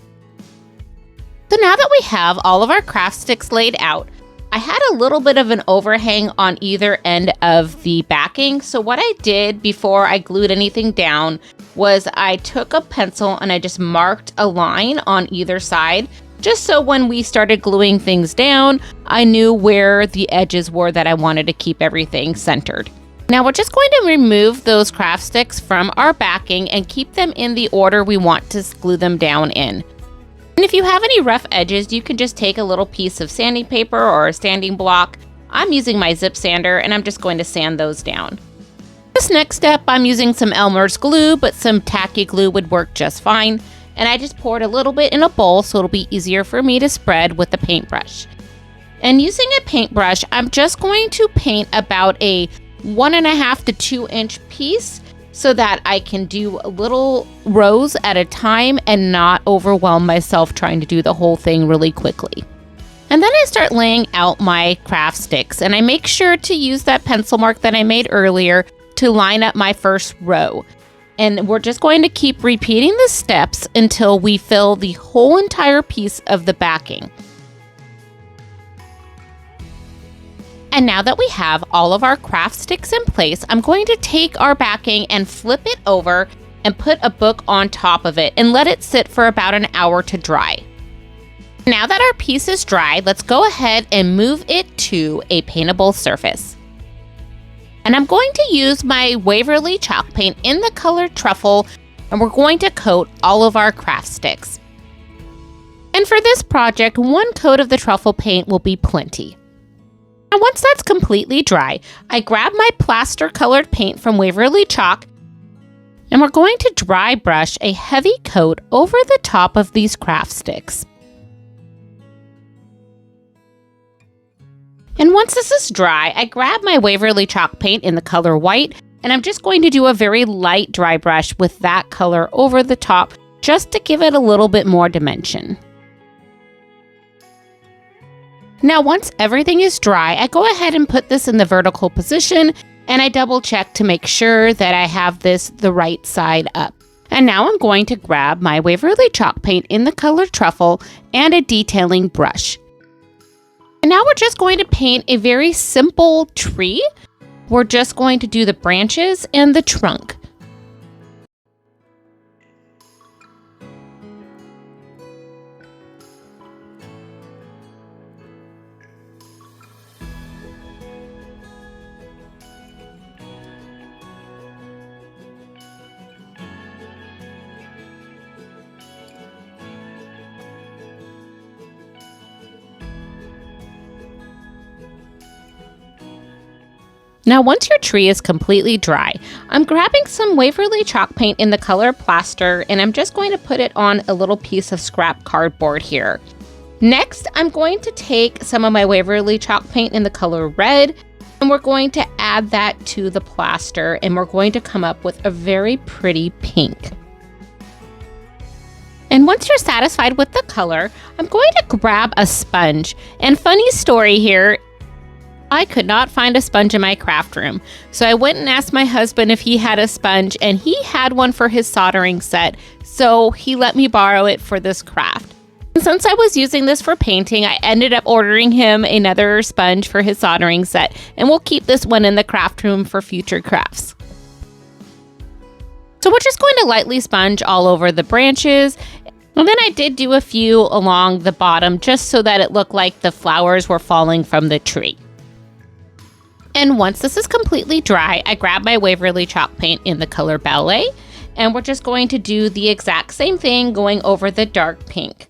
So now that we have all of our craft sticks laid out, I had a little bit of an overhang on either end of the backing. So what I did before I glued anything down was I took a pencil and I just marked a line on either side, just so when we started gluing things down, I knew where the edges were that I wanted to keep everything centered. Now we're just going to remove those craft sticks from our backing and keep them in the order we want to glue them down in. And if you have any rough edges, you can just take a little piece of sanding paper or a sanding block. I'm using my zip sander and I'm just going to sand those down. This next step, I'm using some Elmer's glue, but some tacky glue would work just fine. And I just poured a little bit in a bowl so it'll be easier for me to spread with the paintbrush. And using a paintbrush, I'm just going to paint about a 1.5 to 2 inch piece, so that I can do little rows at a time and not overwhelm myself trying to do the whole thing really quickly. And then I start laying out my craft sticks, and I make sure to use that pencil mark that I made earlier to line up my first row. And we're just going to keep repeating the steps until we fill the whole entire piece of the backing. And now that we have all of our craft sticks in place, I'm going to take our backing and flip it over and put a book on top of it and let it sit for about an hour to dry. Now that our piece is dry, let's go ahead and move it to a paintable surface. And I'm going to use my Waverly chalk paint in the color Truffle, and we're going to coat all of our craft sticks. And for this project, 1 coat of the truffle paint will be plenty. Now once that's completely dry, I grab my plaster colored paint from Waverly Chalk, and we're going to dry brush a heavy coat over the top of these craft sticks. And once this is dry, I grab my Waverly Chalk paint in the color white, and I'm just going to do a very light dry brush with that color over the top just to give it a little bit more dimension. Now once everything is dry, I go ahead and put this in the vertical position, and I double check to make sure that I have this the right side up. And now I'm going to grab my Waverly Chalk paint in the color Truffle and a detailing brush. And now we're just going to paint a very simple tree. We're just going to do the branches and the trunk. Now once your tree is completely dry, I'm grabbing some Waverly Chalk paint in the color Plaster, and I'm just going to put it on a little piece of scrap cardboard here. Next, I'm going to take some of my Waverly Chalk paint in the color Red, and we're going to add that to the plaster, and we're going to come up with a very pretty pink. And once you're satisfied with the color, I'm going to grab a sponge. And funny story here, I could not find a sponge in my craft room, so I went and asked my husband if he had a sponge, and he had one for his soldering set, so he let me borrow it for this craft. And since I was using this for painting, I ended up ordering him another sponge for his soldering set, and we'll keep this one in the craft room for future crafts. So we're just going to lightly sponge all over the branches. And then I did do a few along the bottom just so that it looked like the flowers were falling from the tree. And once this is completely dry, I grab my Waverly Chalk paint in the color Ballet, and we're just going to do the exact same thing going over the dark pink.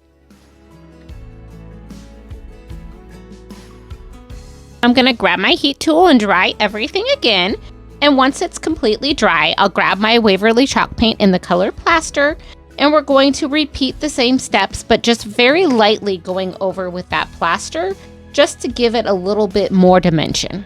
I'm going to grab my heat tool and dry everything again, and once it's completely dry, I'll grab my Waverly Chalk paint in the color Plaster, and we're going to repeat the same steps, but just very lightly going over with that plaster, just to give it a little bit more dimension.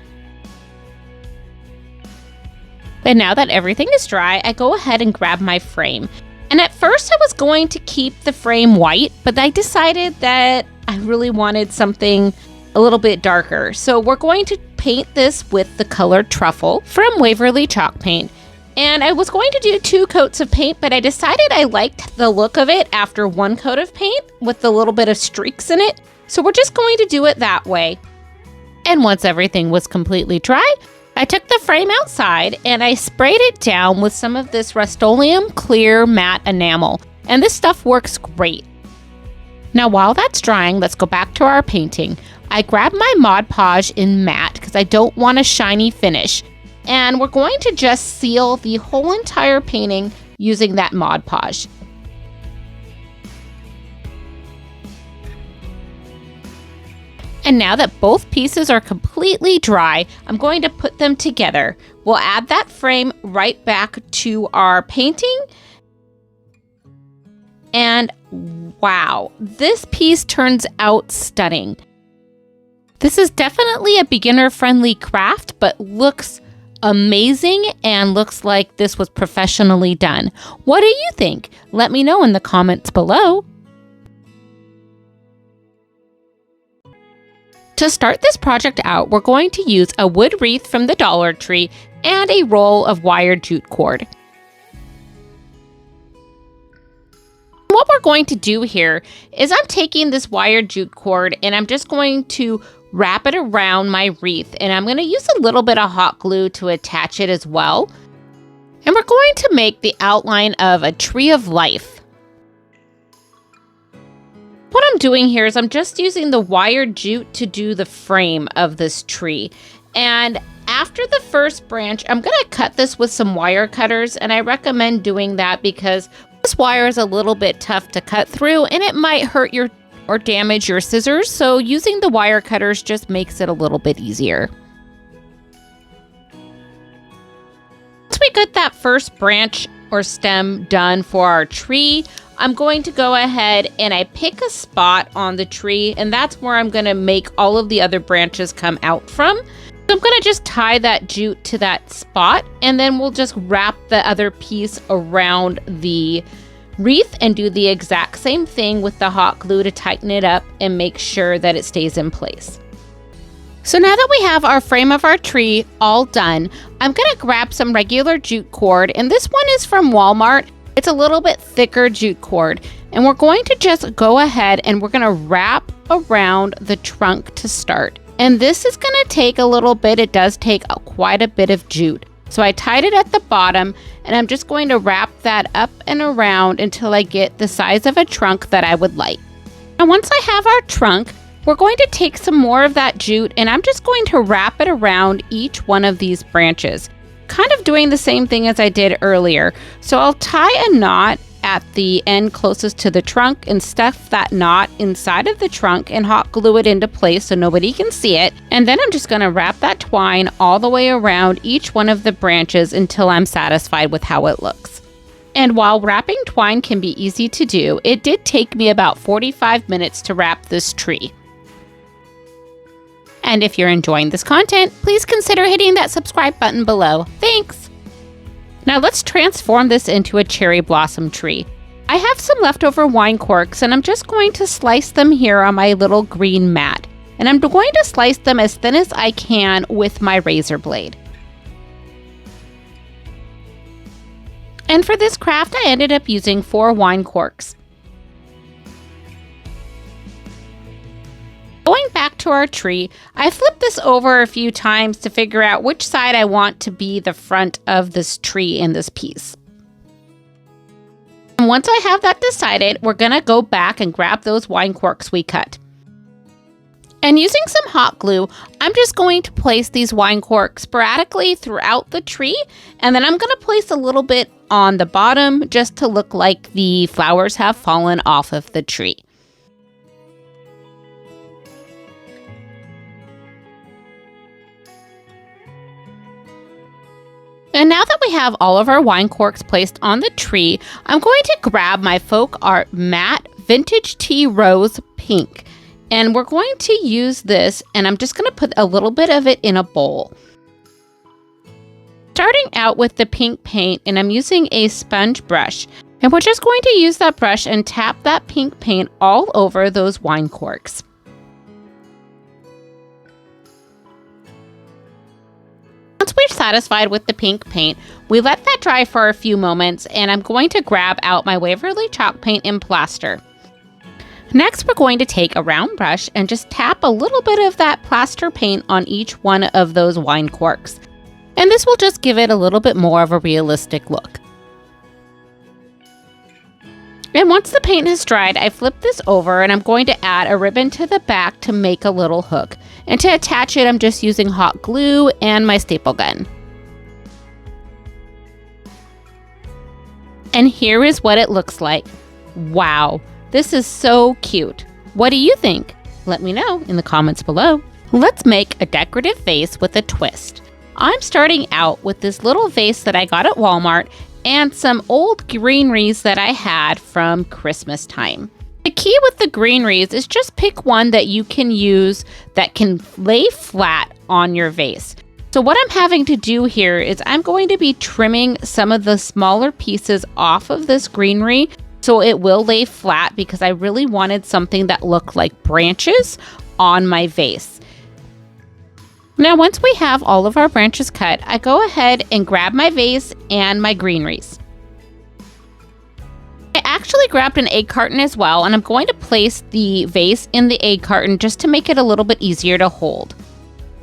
And now that everything is dry, I go ahead and grab my frame. And at first I was going to keep the frame white, but I decided that I really wanted something a little bit darker. So we're going to paint this with the color Truffle from Waverly Chalk paint. And I was going to do 2 coats of paint, but I decided I liked the look of it after 1 coat of paint with a little bit of streaks in it. So we're just going to do it that way. And once everything was completely dry, I took the frame outside and I sprayed it down with some of this Rust-Oleum clear matte enamel, and this stuff works great. Now while that's drying, let's go back to our painting. I grabbed my Mod Podge in matte because I don't want a shiny finish, and we're going to just seal the whole entire painting using that Mod Podge. And now that both pieces are completely dry, I'm going to put them together. We'll add that frame right back to our painting. And wow, this piece turns out stunning. This is definitely a beginner-friendly craft, but looks amazing and looks like this was professionally done. What do you think? Let me know in the comments below. To start this project out, we're going to use a wood wreath from the Dollar Tree and a roll of wired jute cord. What we're going to do here is I'm taking this wired jute cord and I'm just going to wrap it around my wreath, and I'm going to use a little bit of hot glue to attach it as well. And we're going to make the outline of a tree of life. What I'm doing here is I'm just using the wired jute to do the frame of this tree. And after the first branch, I'm going to cut this with some wire cutters, and I recommend doing that because this wire is a little bit tough to cut through and it might hurt your or damage your scissors, so using the wire cutters just makes it a little bit easier. Once we get that first branch or stem done for our tree, I'm going to go ahead and I pick a spot on the tree, and that's where I'm going to make all of the other branches come out from. So I'm going to just tie that jute to that spot, and then we'll just wrap the other piece around the wreath and do the exact same thing with the hot glue to tighten it up and make sure that it stays in place. So now that we have our frame of our tree all done, I'm going to grab some regular jute cord, and this one is from Walmart. It's a little bit thicker jute cord, and we're going to just go ahead and we're going to wrap around the trunk to start. And this is going to take a little bit. It does take quite a bit of jute. So I tied it at the bottom, and I'm just going to wrap that up and around until I get the size of a trunk that I would like. And once I have our trunk, we're going to take some more of that jute, and I'm just going to wrap it around each one of these branches, kind of doing the same thing as I did earlier. So I'll tie a knot at the end closest to the trunk and stuff that knot inside of the trunk and hot glue it into place so nobody can see it. And then I'm just going to wrap that twine all the way around each one of the branches until I'm satisfied with how it looks. And while wrapping twine can be easy to do, it did take me about 45 minutes to wrap this tree. And if you're enjoying this content, please consider hitting that subscribe button below. Thanks! Now let's transform this into a cherry blossom tree. I have some leftover wine corks, and I'm just going to slice them here on my little green mat. And I'm going to slice them as thin as I can with my razor blade. And for this craft, I ended up using 4 wine corks. Going back to our tree, I flipped this over a few times to figure out which side I want to be the front of this tree in this piece. And once I have that decided, we're going to go back and grab those wine corks we cut. And using some hot glue, I'm just going to place these wine corks sporadically throughout the tree, and then I'm going to place a little bit on the bottom just to look like the flowers have fallen off of the tree. And now that we have all of our wine corks placed on the tree, I'm going to grab my Folk Art Matte Vintage Tea Rose Pink. And we're going to use this, and I'm just going to put a little bit of it in a bowl. Starting out with the pink paint, and I'm using a sponge brush. And we're just going to use that brush and tap that pink paint all over those wine corks. Once we're satisfied with the pink paint, we let that dry for a few moments, and I'm going to grab out my Waverly chalk paint and plaster. Next, we're going to take a round brush and just tap a little bit of that plaster paint on each one of those wine corks. And this will just give it a little bit more of a realistic look. And once the paint has dried, I flip this over, and I'm going to add a ribbon to the back to make a little hook. And to attach it, I'm just using hot glue and my staple gun. And here is what it looks like. Wow, this is so cute. What do you think? Let me know in the comments below. Let's make a decorative vase with a twist. I'm starting out with this little vase that I got at Walmart and some old greeneries that I had from Christmas time. The key with the greeneries is just pick one that you can use that can lay flat on your vase. So what I'm having to do here is I'm going to be trimming some of the smaller pieces off of this greenery so it will lay flat, because I really wanted something that looked like branches on my vase. Now, once we have all of our branches cut, I go ahead and grab my vase and my greeneries. I actually grabbed an egg carton as well, and I'm going to place the vase in the egg carton just to make it a little bit easier to hold.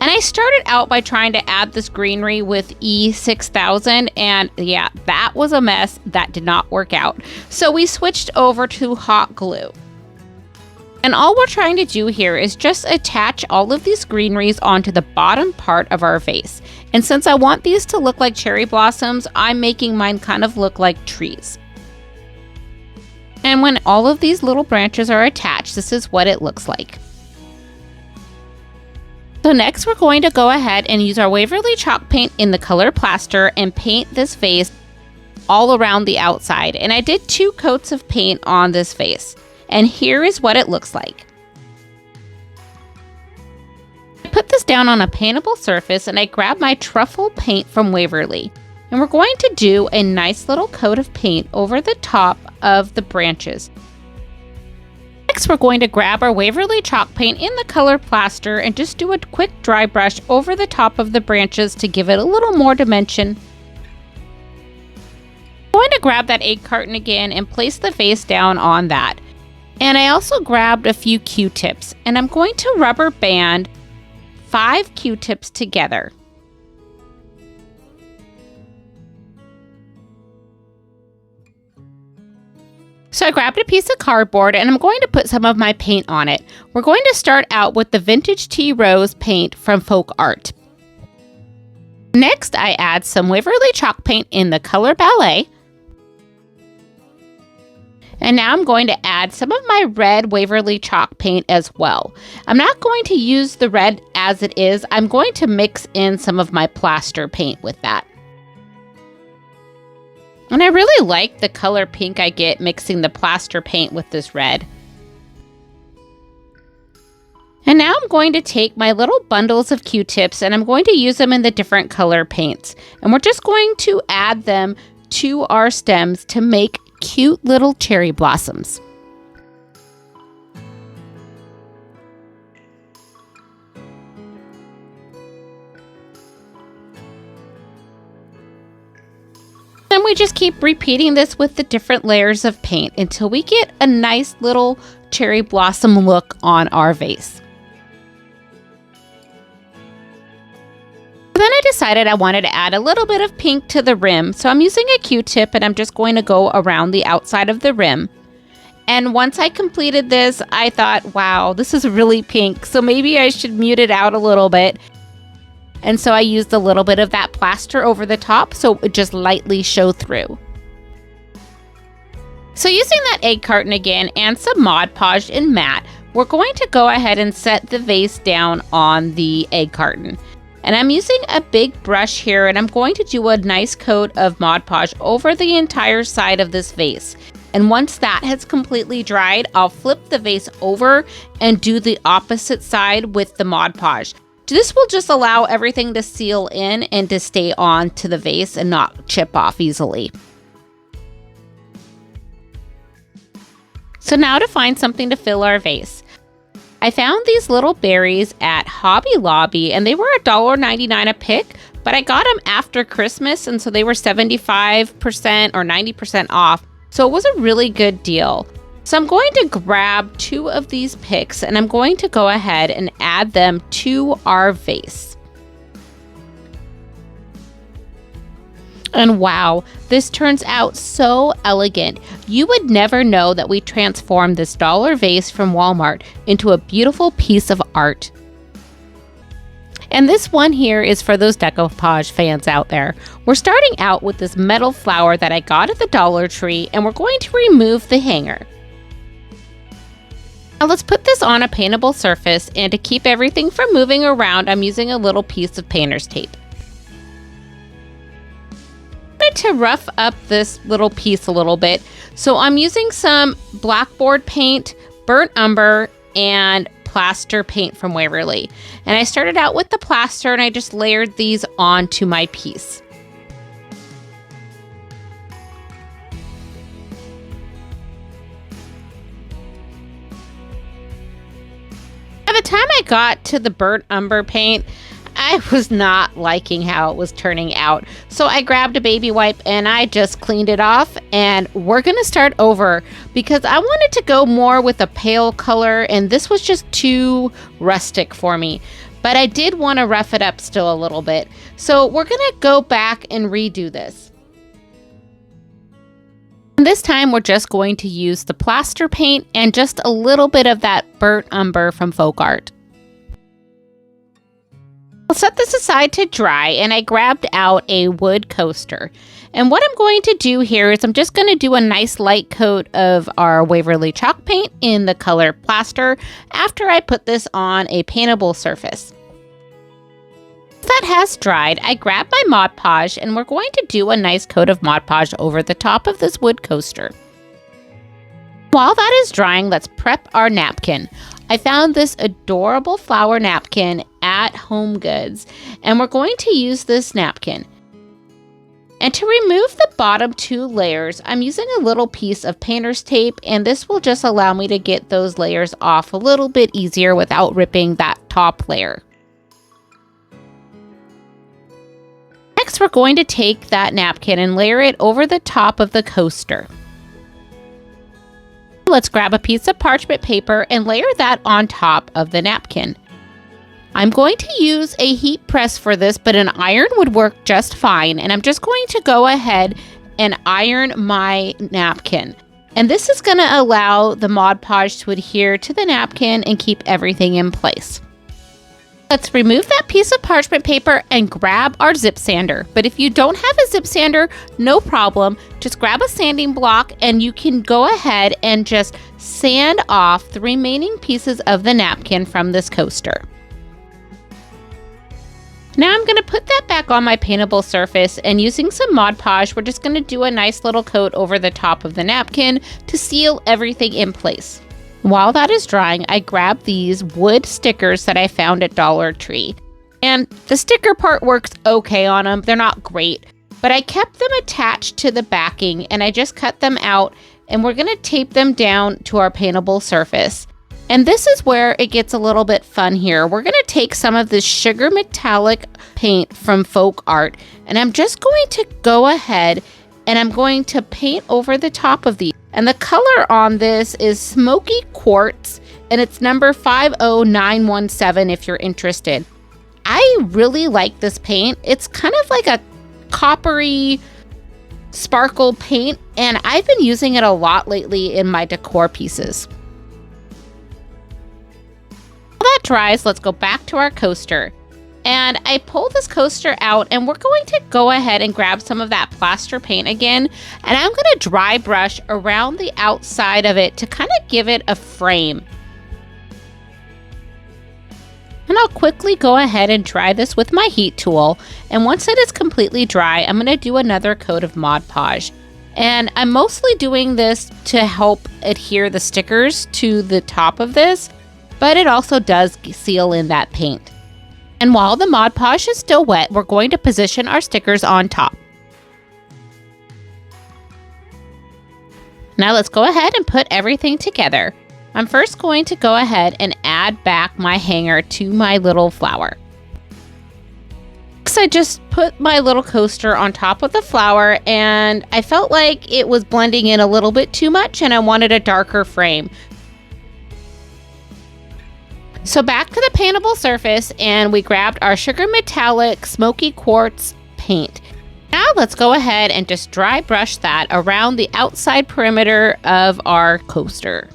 And I started out by trying to add this greenery with E6000, and yeah, that was a mess. That did not work out. So we switched over to hot glue. And all we're trying to do here is just attach all of these greeneries onto the bottom part of our vase. And since I want these to look like cherry blossoms, I'm making mine kind of look like trees. And when all of these little branches are attached, this is what it looks like. So next we're going to go ahead and use our Waverly chalk paint in the color plaster and paint this vase all around the outside. And I did 2 coats of paint on this vase. And here is what it looks like. I put this down on a paintable surface and I grabbed my truffle paint from Waverly. And we're going to do a nice little coat of paint over the top of the branches. Next, we're going to grab our Waverly chalk paint in the color plaster and just do a quick dry brush over the top of the branches to give it a little more dimension. I'm going to grab that egg carton again and place the vase down on that. And I also grabbed a few Q-tips and I'm going to rubber band 5 Q-tips together. So I grabbed a piece of cardboard and I'm going to put some of my paint on it. We're going to start out with the Vintage Tea Rose paint from Folk Art. Next, I add some Waverly chalk paint in the color Ballet. And now I'm going to add some of my red Waverly chalk paint as well. I'm not going to use the red as it is. I'm going to mix in some of my plaster paint with that. And I really like the color pink I get mixing the plaster paint with this red. And now I'm going to take my little bundles of Q-tips and I'm going to use them in the different color paints. And we're just going to add them to our stems to make cute little cherry blossoms. Then we just keep repeating this with the different layers of paint until we get a nice little cherry blossom look on our vase. Then I decided I wanted to add a little bit of pink to the rim, so I'm using a Q-tip and I'm just going to go around the outside of the rim. And once I completed this, I thought, wow, this is really pink, so maybe I should mute it out a little bit. And so I used a little bit of that plaster over the top so it would just lightly show through. So using that egg carton again and some Mod Podge and matte, we're going to go ahead and set the vase down on the egg carton. And I'm using a big brush here and I'm going to do a nice coat of Mod Podge over the entire side of this vase. And once that has completely dried, I'll flip the vase over and do the opposite side with the Mod Podge. This will just allow everything to seal in and to stay on to the vase and not chip off easily. So now to find something to fill our vase. I found these little berries at Hobby Lobby and they were $1.99 a pick, but I got them after Christmas and so they were 75% or 90% off. So it was a really good deal. So I'm going to grab 2 of these picks and I'm going to go ahead and add them to our vase. And wow, this turns out so elegant. You would never know that we transformed this dollar vase from Walmart into a beautiful piece of art. And this one here is for those decoupage fans out there. We're starting out with this metal flower that I got at the Dollar Tree and we're going to remove the hanger. Now let's put this on a paintable surface, and to keep everything from moving around, I'm using a little piece of painter's tape. I'm going to rough up this little piece a little bit, so I'm using some blackboard paint, burnt umber, and plaster paint from Waverly. And I started out with the plaster and I just layered these onto my piece. By the time I got to the burnt umber paint, I was not liking how it was turning out. So I grabbed a baby wipe and I just cleaned it off, and we're going to start over because I wanted to go more with a pale color and this was just too rustic for me. But I did want to rough it up still a little bit. So we're going to go back and redo this. And this time we're just going to use the plaster paint and just a little bit of that burnt umber from Folk Art. I'll set this aside to dry, and I grabbed out a wood coaster. And what I'm going to do here is I'm just going to do a nice light coat of our Waverly chalk paint in the color plaster after I put this on a paintable surface. That has dried, I grab my Mod Podge, and we're going to do a nice coat of Mod Podge over the top of this wood coaster. While that is drying, let's prep our napkin. I found this adorable flower napkin at Home Goods, and we're going to use this napkin. And to remove the bottom 2 layers, I'm using a little piece of painter's tape, and this will just allow me to get those layers off a little bit easier without ripping that top layer. Next, we're going to take that napkin and layer it over the top of the coaster. Let's grab a piece of parchment paper and layer that on top of the napkin. I'm going to use a heat press for this, but an iron would work just fine. And I'm just going to go ahead and iron my napkin. And this is going to allow the Mod Podge to adhere to the napkin and keep everything in place. Let's remove that piece of parchment paper and grab our zip sander. But if you don't have a zip sander, no problem. Just grab a sanding block and you can go ahead and just sand off the remaining pieces of the napkin from this coaster. Now I'm going to put that back on my paintable surface, and using some Mod Podge, we're just going to do a nice little coat over the top of the napkin to seal everything in place. While that is drying, I grabbed these wood stickers that I found at Dollar Tree. And the sticker part works okay on them. They're not great, but I kept them attached to the backing, and I just cut them out, and we're going to tape them down to our paintable surface. And this is where it gets a little bit fun here. We're going to take some of this sugar metallic paint from Folk Art, and I'm just going to go ahead and I'm going to paint over the top of these. And the color on this is Smoky Quartz, and it's number 50917 if you're interested. I really like this paint. It's kind of like a coppery sparkle paint, and I've been using it a lot lately in my decor pieces. While that dries, let's go back to our coaster. And I pull this coaster out, and we're going to go ahead and grab some of that plaster paint again, and I'm going to dry brush around the outside of it to kind of give it a frame. And I'll quickly go ahead and dry this with my heat tool, and once it is completely dry, I'm going to do another coat of Mod Podge. And I'm mostly doing this to help adhere the stickers to the top of this, but it also does seal in that paint. And while the Mod Podge is still wet, we're going to position our stickers on top. Now let's go ahead and put everything together. I'm first going to go ahead and add back my hanger to my little flower. Next, I just put my little coaster on top of the flower, and I felt like it was blending in a little bit too much, and I wanted a darker frame. So back to the paintable surface, and we grabbed our sugar metallic Smoky Quartz paint. Now let's go ahead and just dry brush that around the outside perimeter of our coaster.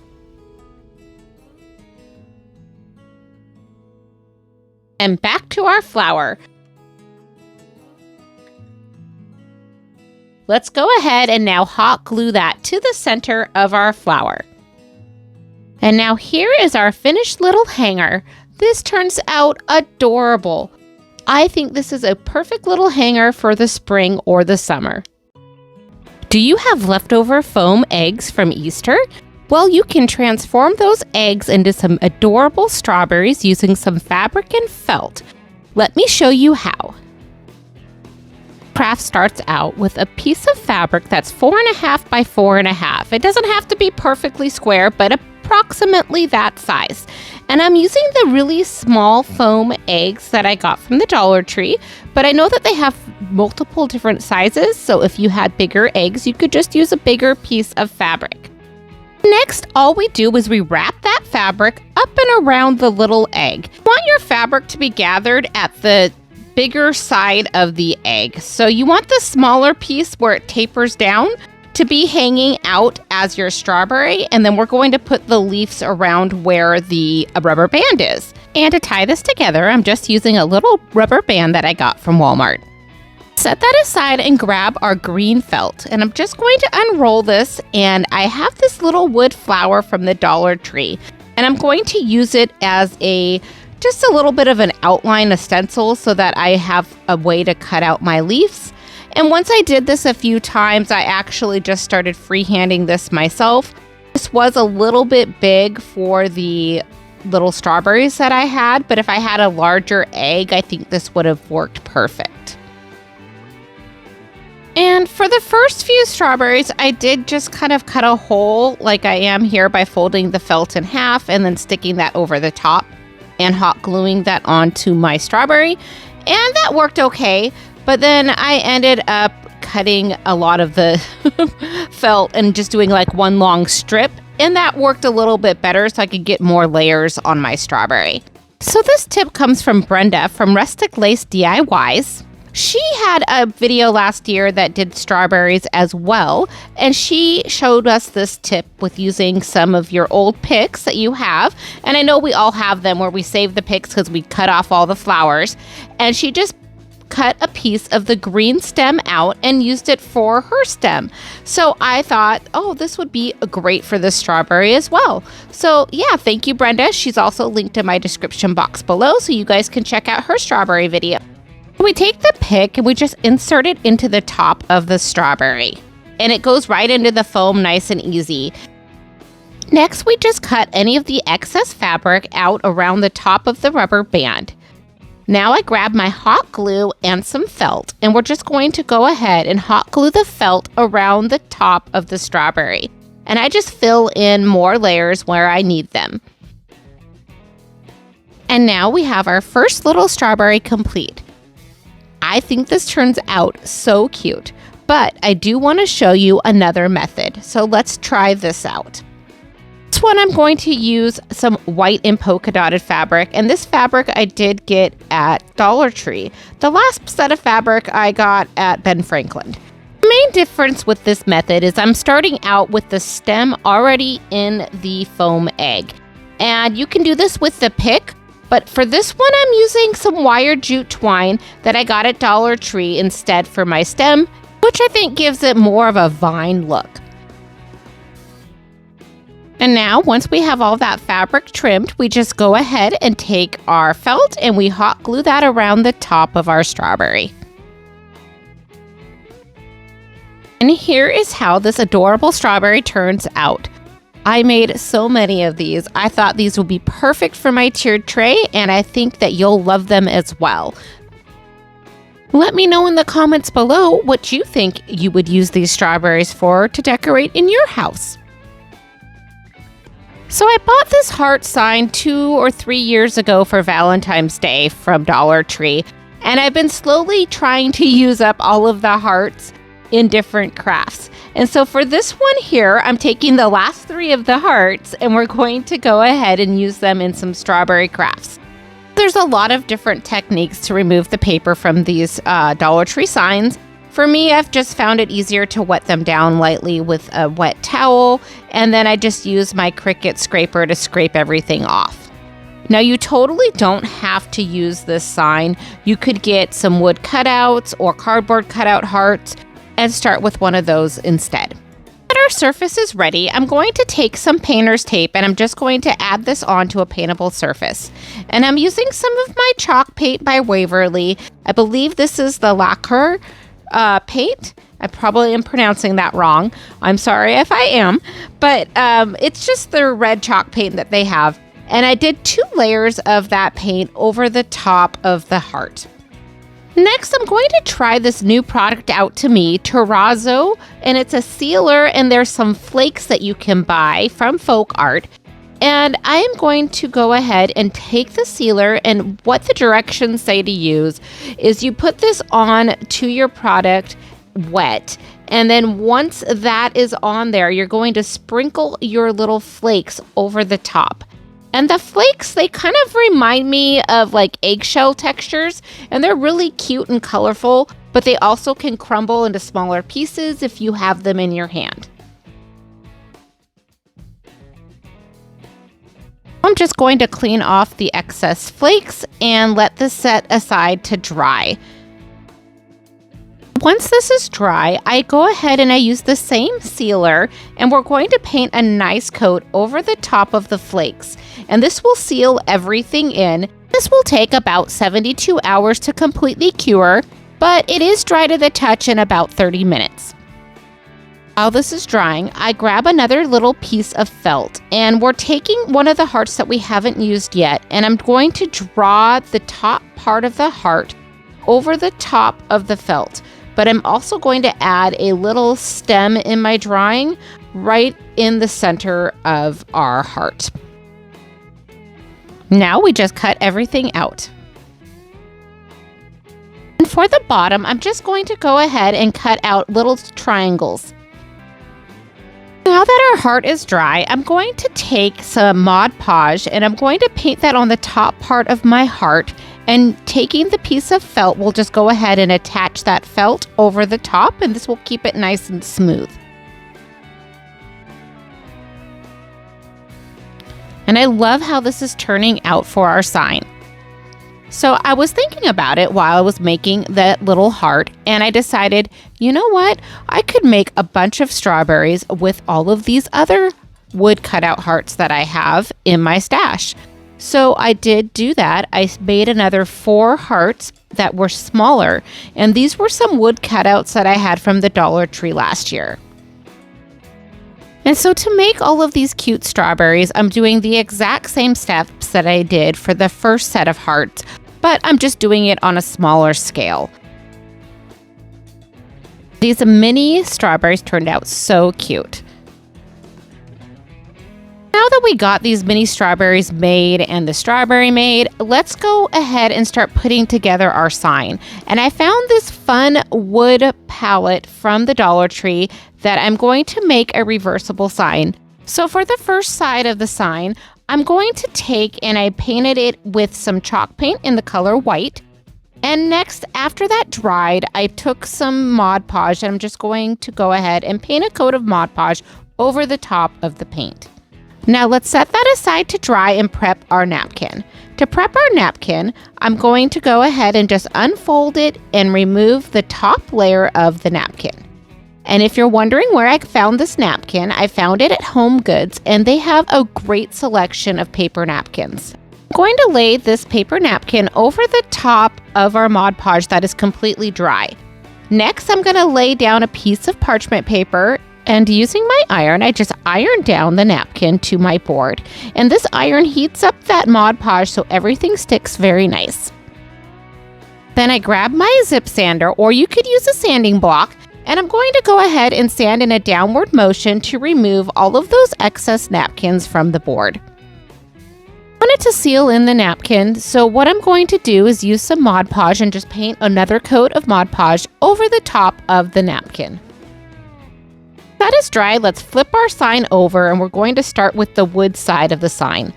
And back to our flower. Let's go ahead and now hot glue that to the center of our flower. And now here is our finished little hanger. This turns out adorable. I think this is a perfect little hanger for the spring or the summer. Do you have leftover foam eggs from Easter? Well, you can transform those eggs into some adorable strawberries using some fabric and felt. Let me show you how. Craft starts out with a piece of fabric that's 4.5 by 4.5. It doesn't have to be perfectly square, but approximately that size. And I'm using the really small foam eggs that I got from the Dollar Tree, but I know that they have multiple different sizes, so if you had bigger eggs, you could just use a bigger piece of fabric. Next, all we do is we wrap that fabric up and around the little egg. You want your fabric to be gathered at the bigger side of the egg. So you want the smaller piece where it tapers down to be hanging out as your strawberry, and then we're going to put the leaves around where the rubber band is. And to tie this together, I'm just using a little rubber band that I got from Walmart. Set that aside and grab our green felt, and I'm just going to unroll this, and I have this little wood flower from the Dollar Tree, and I'm going to use it as just a little bit of an outline, a stencil, so that I have a way to cut out my leaves. And once I did this a few times, I actually just started freehanding this myself. This was a little bit big for the little strawberries that I had, but if I had a larger egg, I think this would have worked perfect. And for the first few strawberries, I did just kind of cut a hole like I am here by folding the felt in half and then sticking that over the top and hot gluing that onto my strawberry. And that worked okay. But then I ended up cutting a lot of the felt and just doing like one long strip. And that worked a little bit better so I could get more layers on my strawberry. So this tip comes from Brenda from Rustic Lace DIYs. She had a video last year that did strawberries as well, and she showed us this tip with using some of your old picks that you have. And I know we all have them where we save the picks because we cut off all the flowers. And she just cut a piece of the green stem out and used it for her stem. So I thought, oh, this would be great for the strawberry as well. So yeah, thank you, Brenda. She's also linked in my description box below so you guys can check out her strawberry video. We take the pick and we just insert it into the top of the strawberry, and it goes right into the foam nice and easy. Next, we just cut any of the excess fabric out around the top of the rubber band. Now I grab my hot glue and some felt, and we're just going to go ahead and hot glue the felt around the top of the strawberry. And I just fill in more layers where I need them. And now we have our first little strawberry complete. I think this turns out so cute, but I do want to show you another method. So let's try this out. This one I'm going to use some white and polka dotted fabric, and this fabric I did get at Dollar Tree. The last set of fabric I got at Ben Franklin. The main difference with this method is I'm starting out with the stem already in the foam egg. And you can do this with the pick, but for this one I'm using some wire jute twine that I got at Dollar Tree instead for my stem, which I think gives it more of a vine look. And now, once we have all that fabric trimmed, we just go ahead and take our felt and we hot glue that around the top of our strawberry. And here is how this adorable strawberry turns out. I made so many of these. I thought these would be perfect for my tiered tray, and I think that you'll love them as well. Let me know in the comments below what you think you would use these strawberries for to decorate in your house. So I bought this heart sign 2 or 3 years ago for Valentine's Day from Dollar Tree, and I've been slowly trying to use up all of the hearts in different crafts. And so for this one here, I'm taking the last 3 of the hearts and we're going to go ahead and use them in some strawberry crafts. There's a lot of different techniques to remove the paper from these Dollar Tree signs. For me, I've just found it easier to wet them down lightly with a wet towel, and then I just use my Cricut scraper to scrape everything off. Now, you totally don't have to use this sign. You could get some wood cutouts or cardboard cutout hearts and start with one of those instead. When our surface is ready, I'm going to take some painter's tape and I'm just going to add this onto a paintable surface. And I'm using some of my chalk paint by Waverly. I believe this is the lacquer paint. I probably am pronouncing that wrong. I'm sorry if I am, but it's just the red chalk paint that they have. And I did 2 layers of that paint over the top of the heart. Next, I'm going to try this new product out to me, Terrazzo, and it's a sealer, and there's some flakes that you can buy from Folk Art. And I am going to go ahead and take the sealer, and what the directions say to use is you put this on to your product wet, and then once that is on there, you're going to sprinkle your little flakes over the top. And the flakes, they kind of remind me of like eggshell textures, and they're really cute and colorful, but they also can crumble into smaller pieces if you have them in your hand. I'm just going to clean off the excess flakes and let this set aside to dry. Once this is dry, I go ahead and I use the same sealer, and we're going to paint a nice coat over the top of the flakes. And this will seal everything in. This will take about 72 hours to completely cure, but it is dry to the touch in about 30 minutes. While this is drying, I grab another little piece of felt, and we're taking one of the hearts that we haven't used yet, and I'm going to draw the top part of the heart over the top of the felt. But I'm also going to add a little stem in my drawing right in the center of our heart. Now we just cut everything out. And for the bottom, I'm just going to go ahead and cut out little triangles. Now that our heart is dry, I'm going to take some Mod Podge and I'm going to paint that on the top part of my heart. And taking the piece of felt, we'll just go ahead and attach that felt over the top, and this will keep it nice and smooth. And I love how this is turning out for our sign. So I was thinking about it while I was making that little heart, and I decided, you know what? I could make a bunch of strawberries with all of these other wood cutout hearts that I have in my stash. So I did do that. I made another 4 hearts that were smaller, and these were some wood cutouts that I had from the Dollar Tree last year. And so to make all of these cute strawberries, I'm doing the exact same steps that I did for the first set of hearts, but I'm just doing it on a smaller scale. These mini strawberries turned out so cute. Now that we got these mini strawberries made and the strawberry made, let's go ahead and start putting together our sign. And I found this fun wood palette from the Dollar Tree that I'm going to make a reversible sign. So for the first side of the sign, I'm going to take and I painted it with some chalk paint in the color white. And next, after that dried, I took some Mod Podge and I'm just going to go ahead and paint a coat of Mod Podge over the top of the paint. Now let's set that aside to dry and prep our napkin. To prep our napkin, I'm going to go ahead and just unfold it and remove the top layer of the napkin. And if you're wondering where I found this napkin, I found it at Home Goods, and they have a great selection of paper napkins. I'm going to lay this paper napkin over the top of our Mod Podge that is completely dry. Next, I'm going to lay down a piece of parchment paper, and using my iron, I just iron down the napkin to my board. And this iron heats up that Mod Podge so everything sticks very nice. Then I grab my zip sander, or you could use a sanding block, and I'm going to go ahead and sand in a downward motion to remove all of those excess napkins from the board. I want it to seal in the napkin, so what I'm going to do is use some Mod Podge and just paint another coat of Mod Podge over the top of the napkin. That is dry, let's flip our sign over, and we're going to start with the wood side of the sign.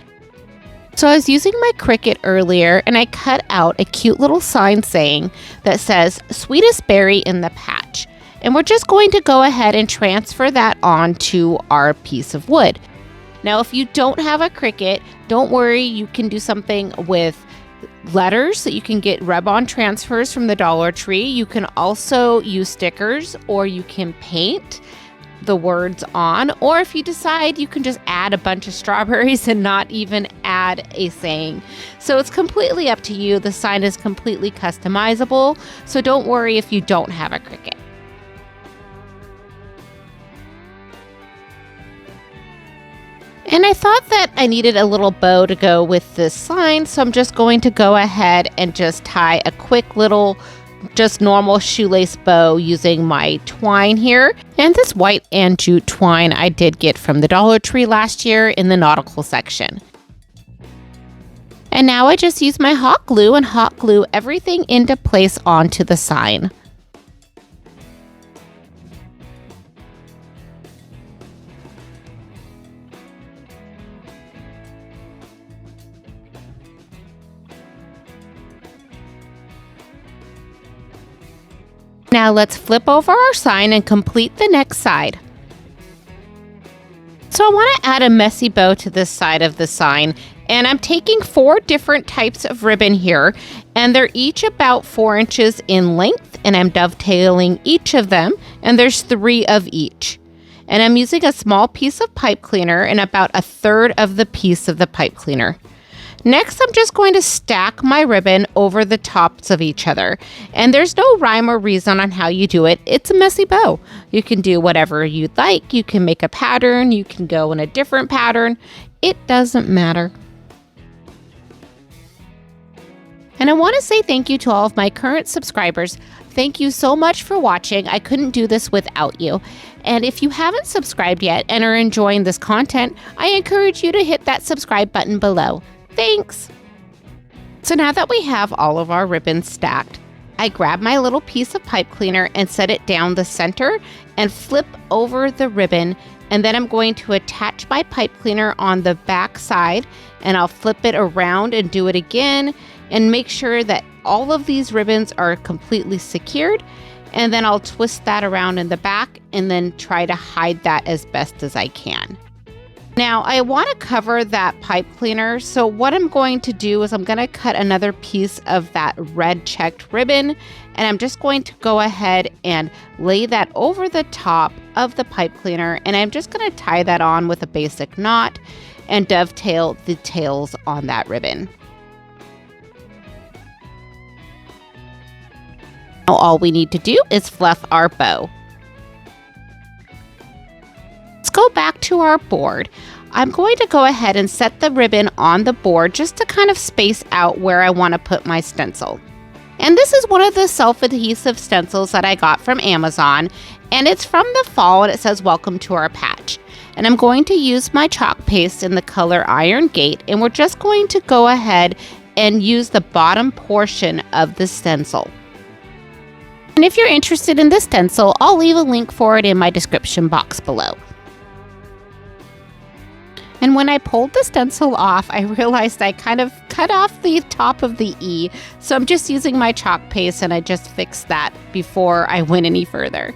So I was using my Cricut earlier, and I cut out a cute little sign saying that says, "Sweetest berry in the patch." And we're just going to go ahead and transfer that onto our piece of wood. Now, if you don't have a Cricut, don't worry, you can do something with letters that you can get rub-on transfers from the Dollar Tree. You can also use stickers, or you can paint the words on, or if you decide, you can just add a bunch of strawberries and not even add a saying. So it's completely up to you. The sign is completely customizable, so don't worry if you don't have a Cricut. And I thought that I needed a little bow to go with this sign, so I'm just going to go ahead and just tie a quick little just normal shoelace bow using my twine here. And this white and jute twine I did get from the Dollar Tree last year in the nautical section. And now I just use my hot glue and hot glue everything into place onto the sign. Now let's flip over our sign and complete the next side. So I want to add a messy bow to this side of the sign, and I'm taking 4 different types of ribbon here, and they're each about 4 inches in length, and I'm dovetailing each of them, and there's 3 of each. And I'm using a small piece of pipe cleaner and about 1/3 of the piece of the pipe cleaner. Next, I'm just going to stack my ribbon over the tops of each other. And there's no rhyme or reason on how you do it. It's a messy bow. You can do whatever you'd like. You can make a pattern. You can go in a different pattern. It doesn't matter. And I want to say thank you to all of my current subscribers. Thank you so much for watching. I couldn't do this without you. And if you haven't subscribed yet and are enjoying this content, I encourage you to hit that subscribe button below. Thanks! So now that we have all of our ribbons stacked, I grab my little piece of pipe cleaner and set it down the center and flip over the ribbon, and then I'm going to attach my pipe cleaner on the back side, and I'll flip it around and do it again and make sure that all of these ribbons are completely secured, and then I'll twist that around in the back and then try to hide that as best as I can. Now, I want to cover that pipe cleaner, so what I'm going to do is I'm going to cut another piece of that red checked ribbon, and I'm just going to go ahead and lay that over the top of the pipe cleaner, and I'm just going to tie that on with a basic knot and dovetail the tails on that ribbon. Now, all we need to do is fluff our bow. Let's go back to our board. I'm going to go ahead and set the ribbon on the board just to kind of space out where I want to put my stencil. And this is one of the self-adhesive stencils that I got from Amazon, and it's from the fall, and it says welcome to our patch. And I'm going to use my chalk paste in the color Iron Gate, and we're just going to go ahead and use the bottom portion of the stencil. And if you're interested in this stencil, I'll leave a link for it in my description box below. And when I pulled the stencil off, I realized I kind of cut off the top of the E. So I'm just using my chalk paste, and I just fixed that before I went any further.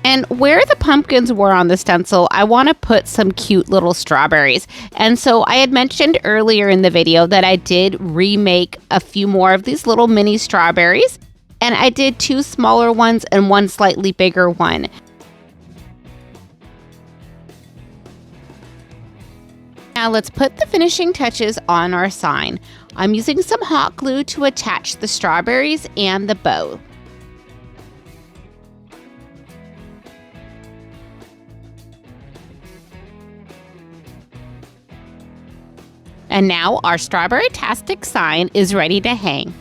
And where the pumpkins were on the stencil, I want to put some cute little strawberries. And so I had mentioned earlier in the video that I did remake a few more of these little mini strawberries. And I did 2 smaller ones and 1 slightly bigger one. Now let's put the finishing touches on our sign. I'm using some hot glue to attach the strawberries and the bow. And now our strawberry-tastic sign is ready to hang.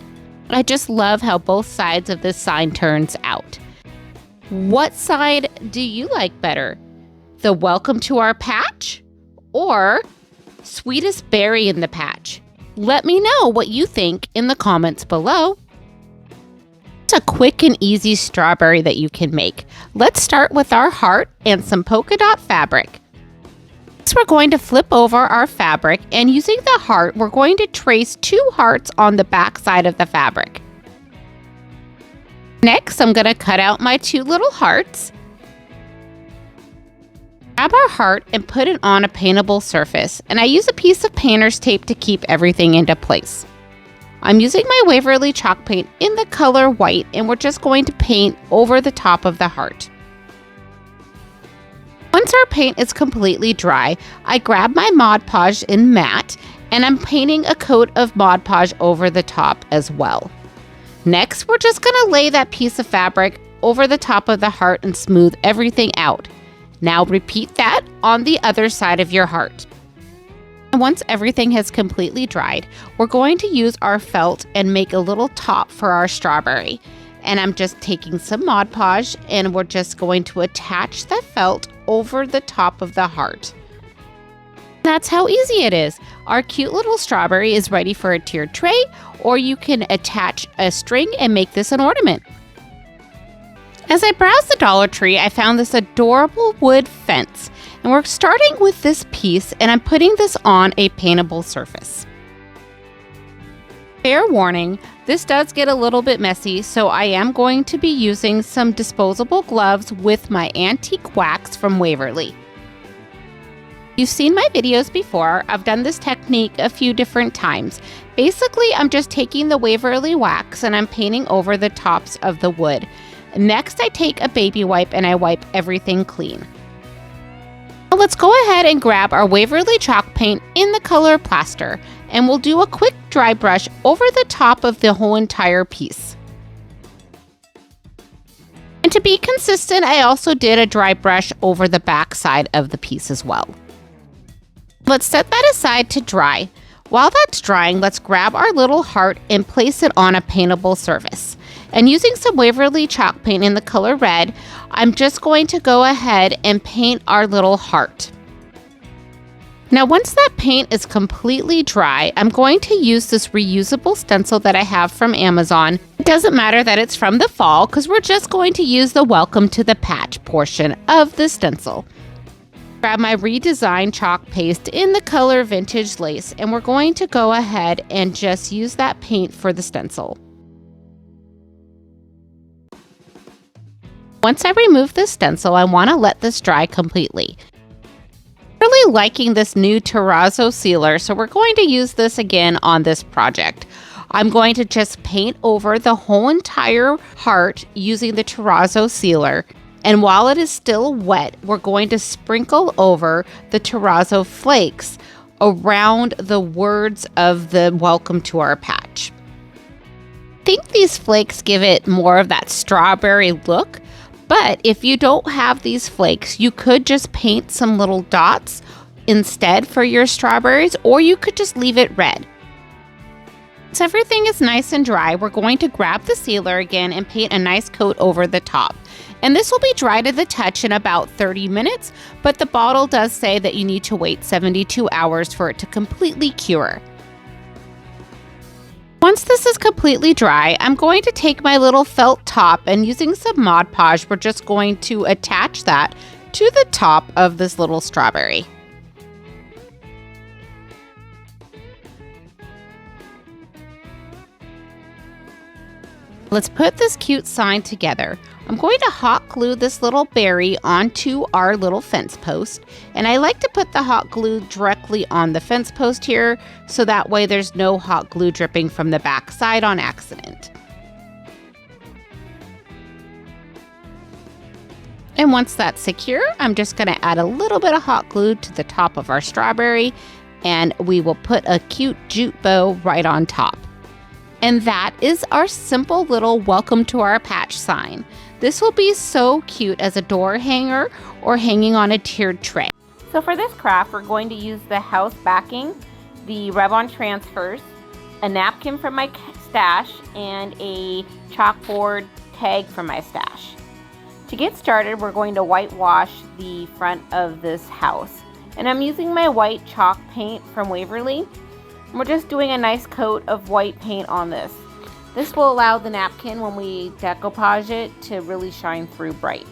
I just love how both sides of this sign turns out. What side do you like better? The welcome to our patch or sweetest berry in the patch? Let me know what you think in the comments below. It's a quick and easy strawberry that you can make. Let's start with our heart and some polka dot fabric. Next, we're going to flip over our fabric, and using the heart, we're going to trace 2 hearts on the back side of the fabric. Next, I'm going to cut out my 2 little hearts. Grab our heart and put it on a paintable surface, and I use a piece of painter's tape to keep everything into place. I'm using my Waverly chalk paint in the color white, and we're just going to paint over the top of the heart. Once our paint is completely dry, I grab my Mod Podge in matte, and I'm painting a coat of Mod Podge over the top as well. Next, we're just going to lay that piece of fabric over the top of the heart and smooth everything out. Now repeat that on the other side of your heart. Once everything has completely dried, we're going to use our felt and make a little top for our strawberry. And I'm just taking some Mod Podge, and we're just going to attach the felt over the top of the heart. That's how easy it is. Our cute little strawberry is ready for a tiered tray, or you can attach a string and make this an ornament. As I browsed the Dollar Tree, I found this adorable wood fence, and we're starting with this piece, and I'm putting this on a paintable surface. Fair warning, this does get a little bit messy, so I am going to be using some disposable gloves with my antique wax from Waverly. You've seen my videos before. I've done this technique a few different times. Basically, I'm just taking the Waverly wax and I'm painting over the tops of the wood. Next, I take a baby wipe and I wipe everything clean. Now let's go ahead and grab our Waverly chalk paint in the color plaster, and we'll do a quick dry brush over the top of the whole entire piece. And to be consistent, I also did a dry brush over the back side of the piece as well. Let's set that aside to dry. While that's drying, let's grab our little heart and place it on a paintable surface. And using some Waverly chalk paint in the color red, I'm just going to go ahead and paint our little heart. Now, once that paint is completely dry, I'm going to use this reusable stencil that I have from Amazon. It doesn't matter that it's from the fall because we're just going to use the Welcome to the Patch portion of the stencil. Grab my redesigned chalk paste in the color Vintage Lace, and we're going to go ahead and just use that paint for the stencil. Once I remove the stencil, I want to let this dry completely. Really liking this new terrazzo sealer, so we're going to use this again on this project. I'm going to just paint over the whole entire heart using the terrazzo sealer. And while it is still wet, we're going to sprinkle over the terrazzo flakes around the words of the welcome to our patch. I think these flakes give it more of that strawberry look, but if you don't have these flakes, you could just paint some little dots instead for your strawberries, or you could just leave it red. Once everything is nice and dry, we're going to grab the sealer again and paint a nice coat over the top. And this will be dry to the touch in about 30 minutes, but the bottle does say that you need to wait 72 hours for it to completely cure. Once this is completely dry, I'm going to take my little felt top, and using some Mod Podge, we're just going to attach that to the top of this little strawberry. Let's put this cute sign together. I'm going to hot glue this little berry onto our little fence post, and I like to put the hot glue directly on the fence post here, so that way there's no hot glue dripping from the back side on accident. And once that's secure, I'm just going to add a little bit of hot glue to the top of our strawberry, and we will put a cute jute bow right on top. And that is our simple little welcome to our patch sign. This will be so cute as a door hanger or hanging on a tiered tray. So for this craft, we're going to use the house backing, the Revlon transfers, a napkin from my stash, and a chalkboard tag from my stash. To get started, we're going to whitewash the front of this house. And I'm using my white chalk paint from Waverly. We're just doing a nice coat of white paint on this. This will allow the napkin, when we decoupage it, to really shine through bright.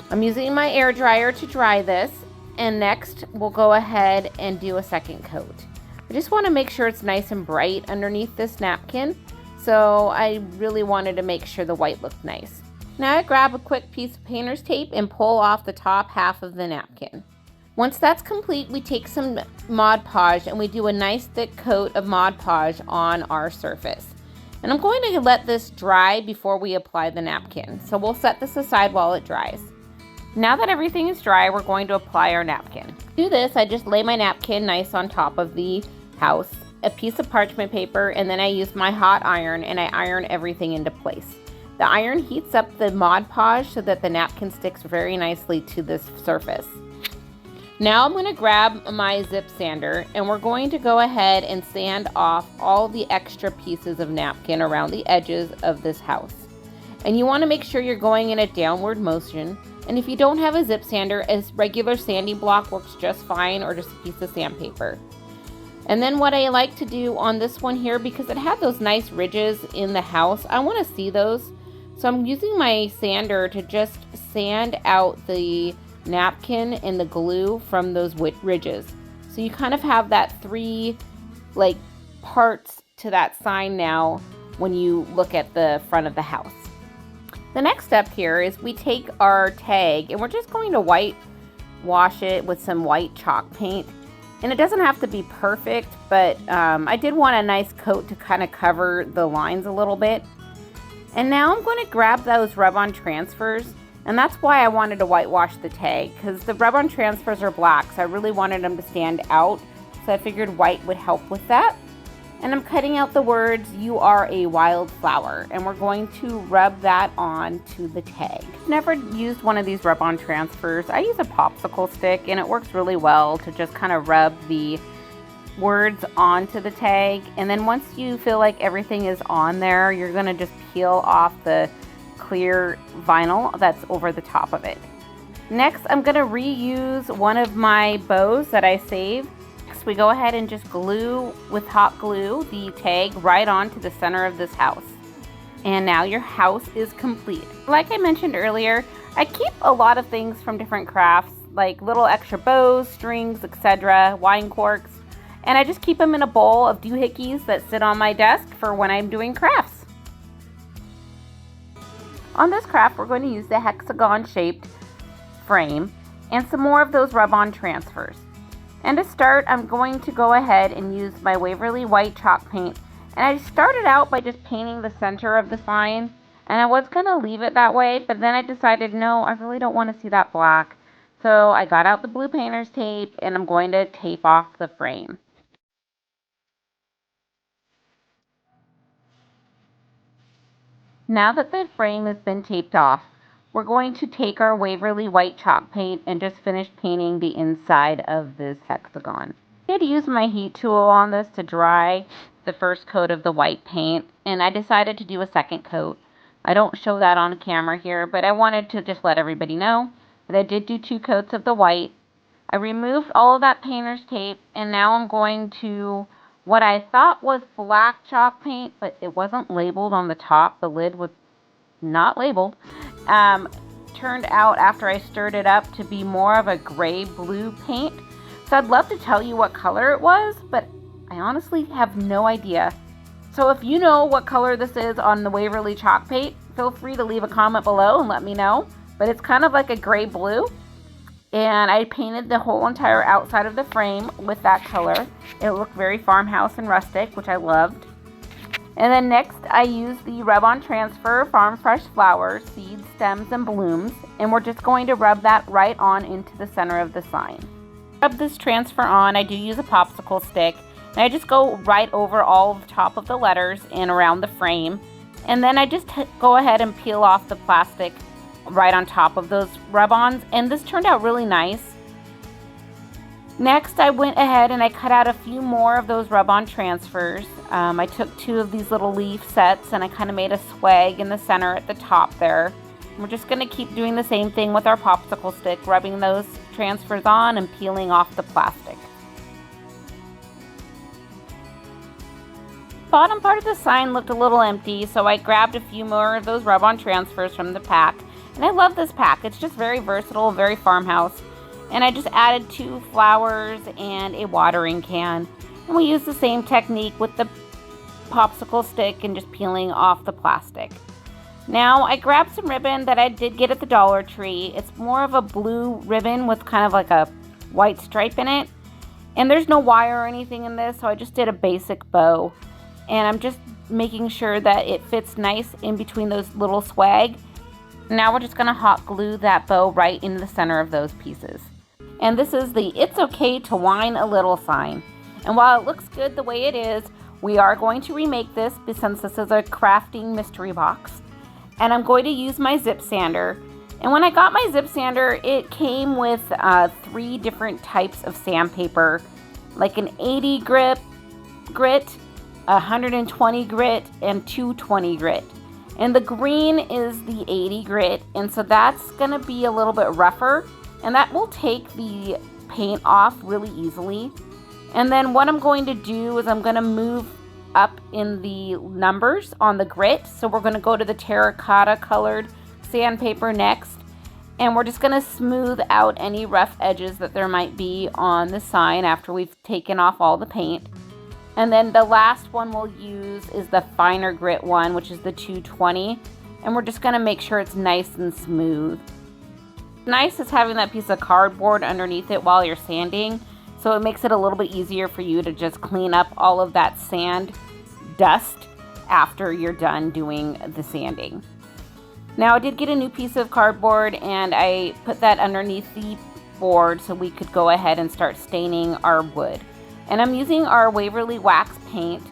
I'm using my air dryer to dry this, and next we'll go ahead and do a second coat. I just want to make sure it's nice and bright underneath this napkin, so I really wanted to make sure the white looked nice. Now I grab a quick piece of painter's tape and pull off the top half of the napkin. Once that's complete, we take some Mod Podge and we do a nice thick coat of Mod Podge on our surface. And I'm going to let this dry before we apply the napkin. So we'll set this aside while it dries. Now that everything is dry, we're going to apply our napkin. To do this, I just lay my napkin nice on top of the house, a piece of parchment paper, and then I use my hot iron and I iron everything into place. The iron heats up the Mod Podge so that the napkin sticks very nicely to this surface. Now I'm going to grab my zip sander and we're going to go ahead and sand off all the extra pieces of napkin around the edges of this house. And you want to make sure you're going in a downward motion. And if you don't have a zip sander, a regular sanding block works just fine, or just a piece of sandpaper. And then what I like to do on this one here, because it had those nice ridges in the house, I want to see those. So I'm using my sander to just sand out the napkin and the glue from those ridges. So you kind of have that three like parts to that sign now when you look at the front of the house. The next step here is we take our tag and we're just going to whitewash it with some white chalk paint. And it doesn't have to be perfect, but I did want a nice coat to kind of cover the lines a little bit. And now I'm going to grab those rub-on transfers, and that's why I wanted to whitewash the tag, because the rub-on transfers are black, so I really wanted them to stand out. So I figured white would help with that. And I'm cutting out the words, "You are a wildflower," and we're going to rub that on to the tag. I've never used one of these rub-on transfers. I use a popsicle stick, and it works really well to just kind of rub the words onto the tag. And then once you feel like everything is on there, you're going to just peel off the clear vinyl that's over the top of it. Next, I'm going to reuse one of my bows that I saved. We go ahead and just glue with hot glue the tag right onto the center of this house. And now your house is complete. Like I mentioned earlier, I keep a lot of things from different crafts, like little extra bows, strings, etc., wine corks, and I just keep them in a bowl of doohickeys that sit on my desk for when I'm doing crafts. On this craft, we're going to use the hexagon-shaped frame and some more of those rub-on transfers. And to start, I'm going to go ahead and use my Waverly white chalk paint. And I started out by just painting the center of the sign. And I was going to leave it that way, but then I decided, no, I really don't want to see that black. So I got out the blue painter's tape, and I'm going to tape off the frame. Now that the frame has been taped off, we're going to take our Waverly white chalk paint and just finish painting the inside of this hexagon. I did use my heat tool on this to dry the first coat of the white paint, and I decided to do a second coat. I don't show that on camera here, but I wanted to just let everybody know that I did do 2 coats of the white. I removed all of that painter's tape, and now I'm going to what I thought was black chalk paint, but it wasn't labeled on the top. The lid was not labeled. Turned out after I stirred it up to be more of a gray blue paint. So I'd love to tell you what color it was, but I honestly have no idea. So if you know what color this is on the Waverly chalk paint, feel free to leave a comment below and let me know. But it's kind of like a gray blue. And I painted the whole entire outside of the frame with that color. It looked very farmhouse and rustic, which I loved. And then next, I used the rub-on transfer Farm Fresh flowers, seeds, stems, and blooms. And we're just going to rub that right on into the center of the sign. Rub this transfer on. I do use a popsicle stick. And I just go right over all of the top of the letters and around the frame. And then I just go ahead and peel off the plastic right on top of those rub-ons. And this turned out really nice. Next, I went ahead and I cut out a few more of those rub-on transfers. I took 2 of these little leaf sets and I kind of made a swag in the center at the top there. We're just going to keep doing the same thing with our popsicle stick, rubbing those transfers on and peeling off the plastic. The bottom part of the sign looked a little empty, so I grabbed a few more of those rub-on transfers from the pack. And I love this pack. It's just very versatile, very farmhouse. And I just added 2 flowers and a watering can. And we used the same technique with the popsicle stick and just peeling off the plastic. Now I grabbed some ribbon that I did get at the Dollar Tree. It's more of a blue ribbon with kind of like a white stripe in it. And there's no wire or anything in this, so I just did a basic bow. And I'm just making sure that it fits nice in between those little swag. Now we're just going to hot glue that bow right in the center of those pieces. And this is the "It's Okay to Whine a Little" sign. And while it looks good the way it is, we are going to remake this since this is a crafting mystery box. And I'm going to use my zip sander. And when I got my zip sander, it came with 3 different types of sandpaper, like an 80 grit, 120 grit, and 220 grit. And the green is the 80 grit, and so that's going to be a little bit rougher, and that will take the paint off really easily. And then what I'm going to do is I'm going to move up in the numbers on the grit. So we're going to go to the terracotta colored sandpaper next, and we're just going to smooth out any rough edges that there might be on the sign after we've taken off all the paint. And then the last one we'll use is the finer grit one, which is the 220. And we're just gonna make sure it's nice and smooth. Nice is having that piece of cardboard underneath it while you're sanding, so it makes it a little bit easier for you to just clean up all of that sand dust after you're done doing the sanding. Now I did get a new piece of cardboard and I put that underneath the board so we could go ahead and start staining our wood. And I'm using our Waverly wax paint,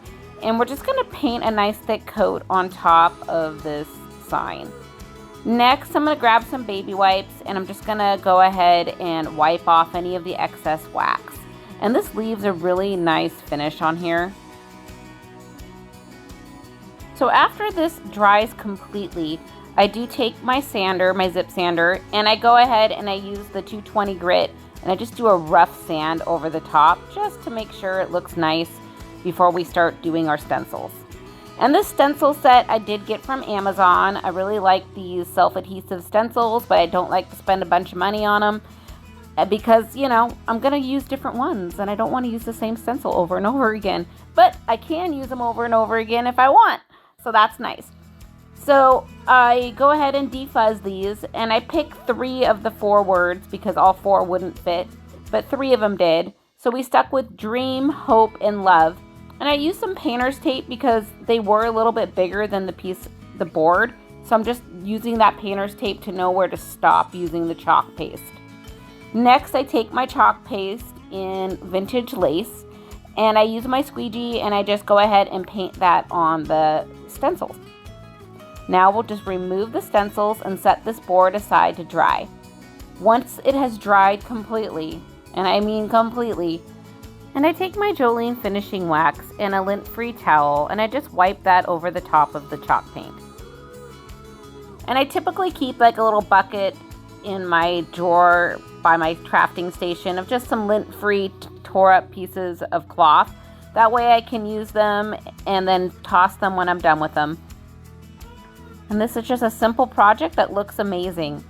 and we're just going to paint a nice thick coat on top of this sign. Next, I'm going to grab some baby wipes and I'm just going to go ahead and wipe off any of the excess wax. And this leaves a really nice finish on here. So after this dries completely, I do take my sander, my zip sander, and I go ahead and I use the 220 grit and I just do a rough sand over the top just to make sure it looks nice before we start doing our stencils. And this stencil set I did get from Amazon. I really like these self-adhesive stencils, but I don't like to spend a bunch of money on them because, you know, I'm going to use different ones and I don't want to use the same stencil over and over again. But I can use them over and over again if I want. So that's nice. So I go ahead and defuzz these, and I pick 3 of the 4 words because all 4 wouldn't fit, but 3 of them did. So we stuck with dream, hope, and love. And I used some painter's tape because they were a little bit bigger than the board. So I'm just using that painter's tape to know where to stop using the chalk paste. Next, I take my chalk paste in vintage lace, and I use my squeegee, and I just go ahead and paint that on the stencils. Now we'll just remove the stencils and set this board aside to dry. Once it has dried completely, and I mean completely, and I take my Jolene finishing wax and a lint-free towel and I just wipe that over the top of the chalk paint. And I typically keep like a little bucket in my drawer by my crafting station of just some lint-free tore up pieces of cloth. That way I can use them and then toss them when I'm done with them. And this is just a simple project that looks amazing.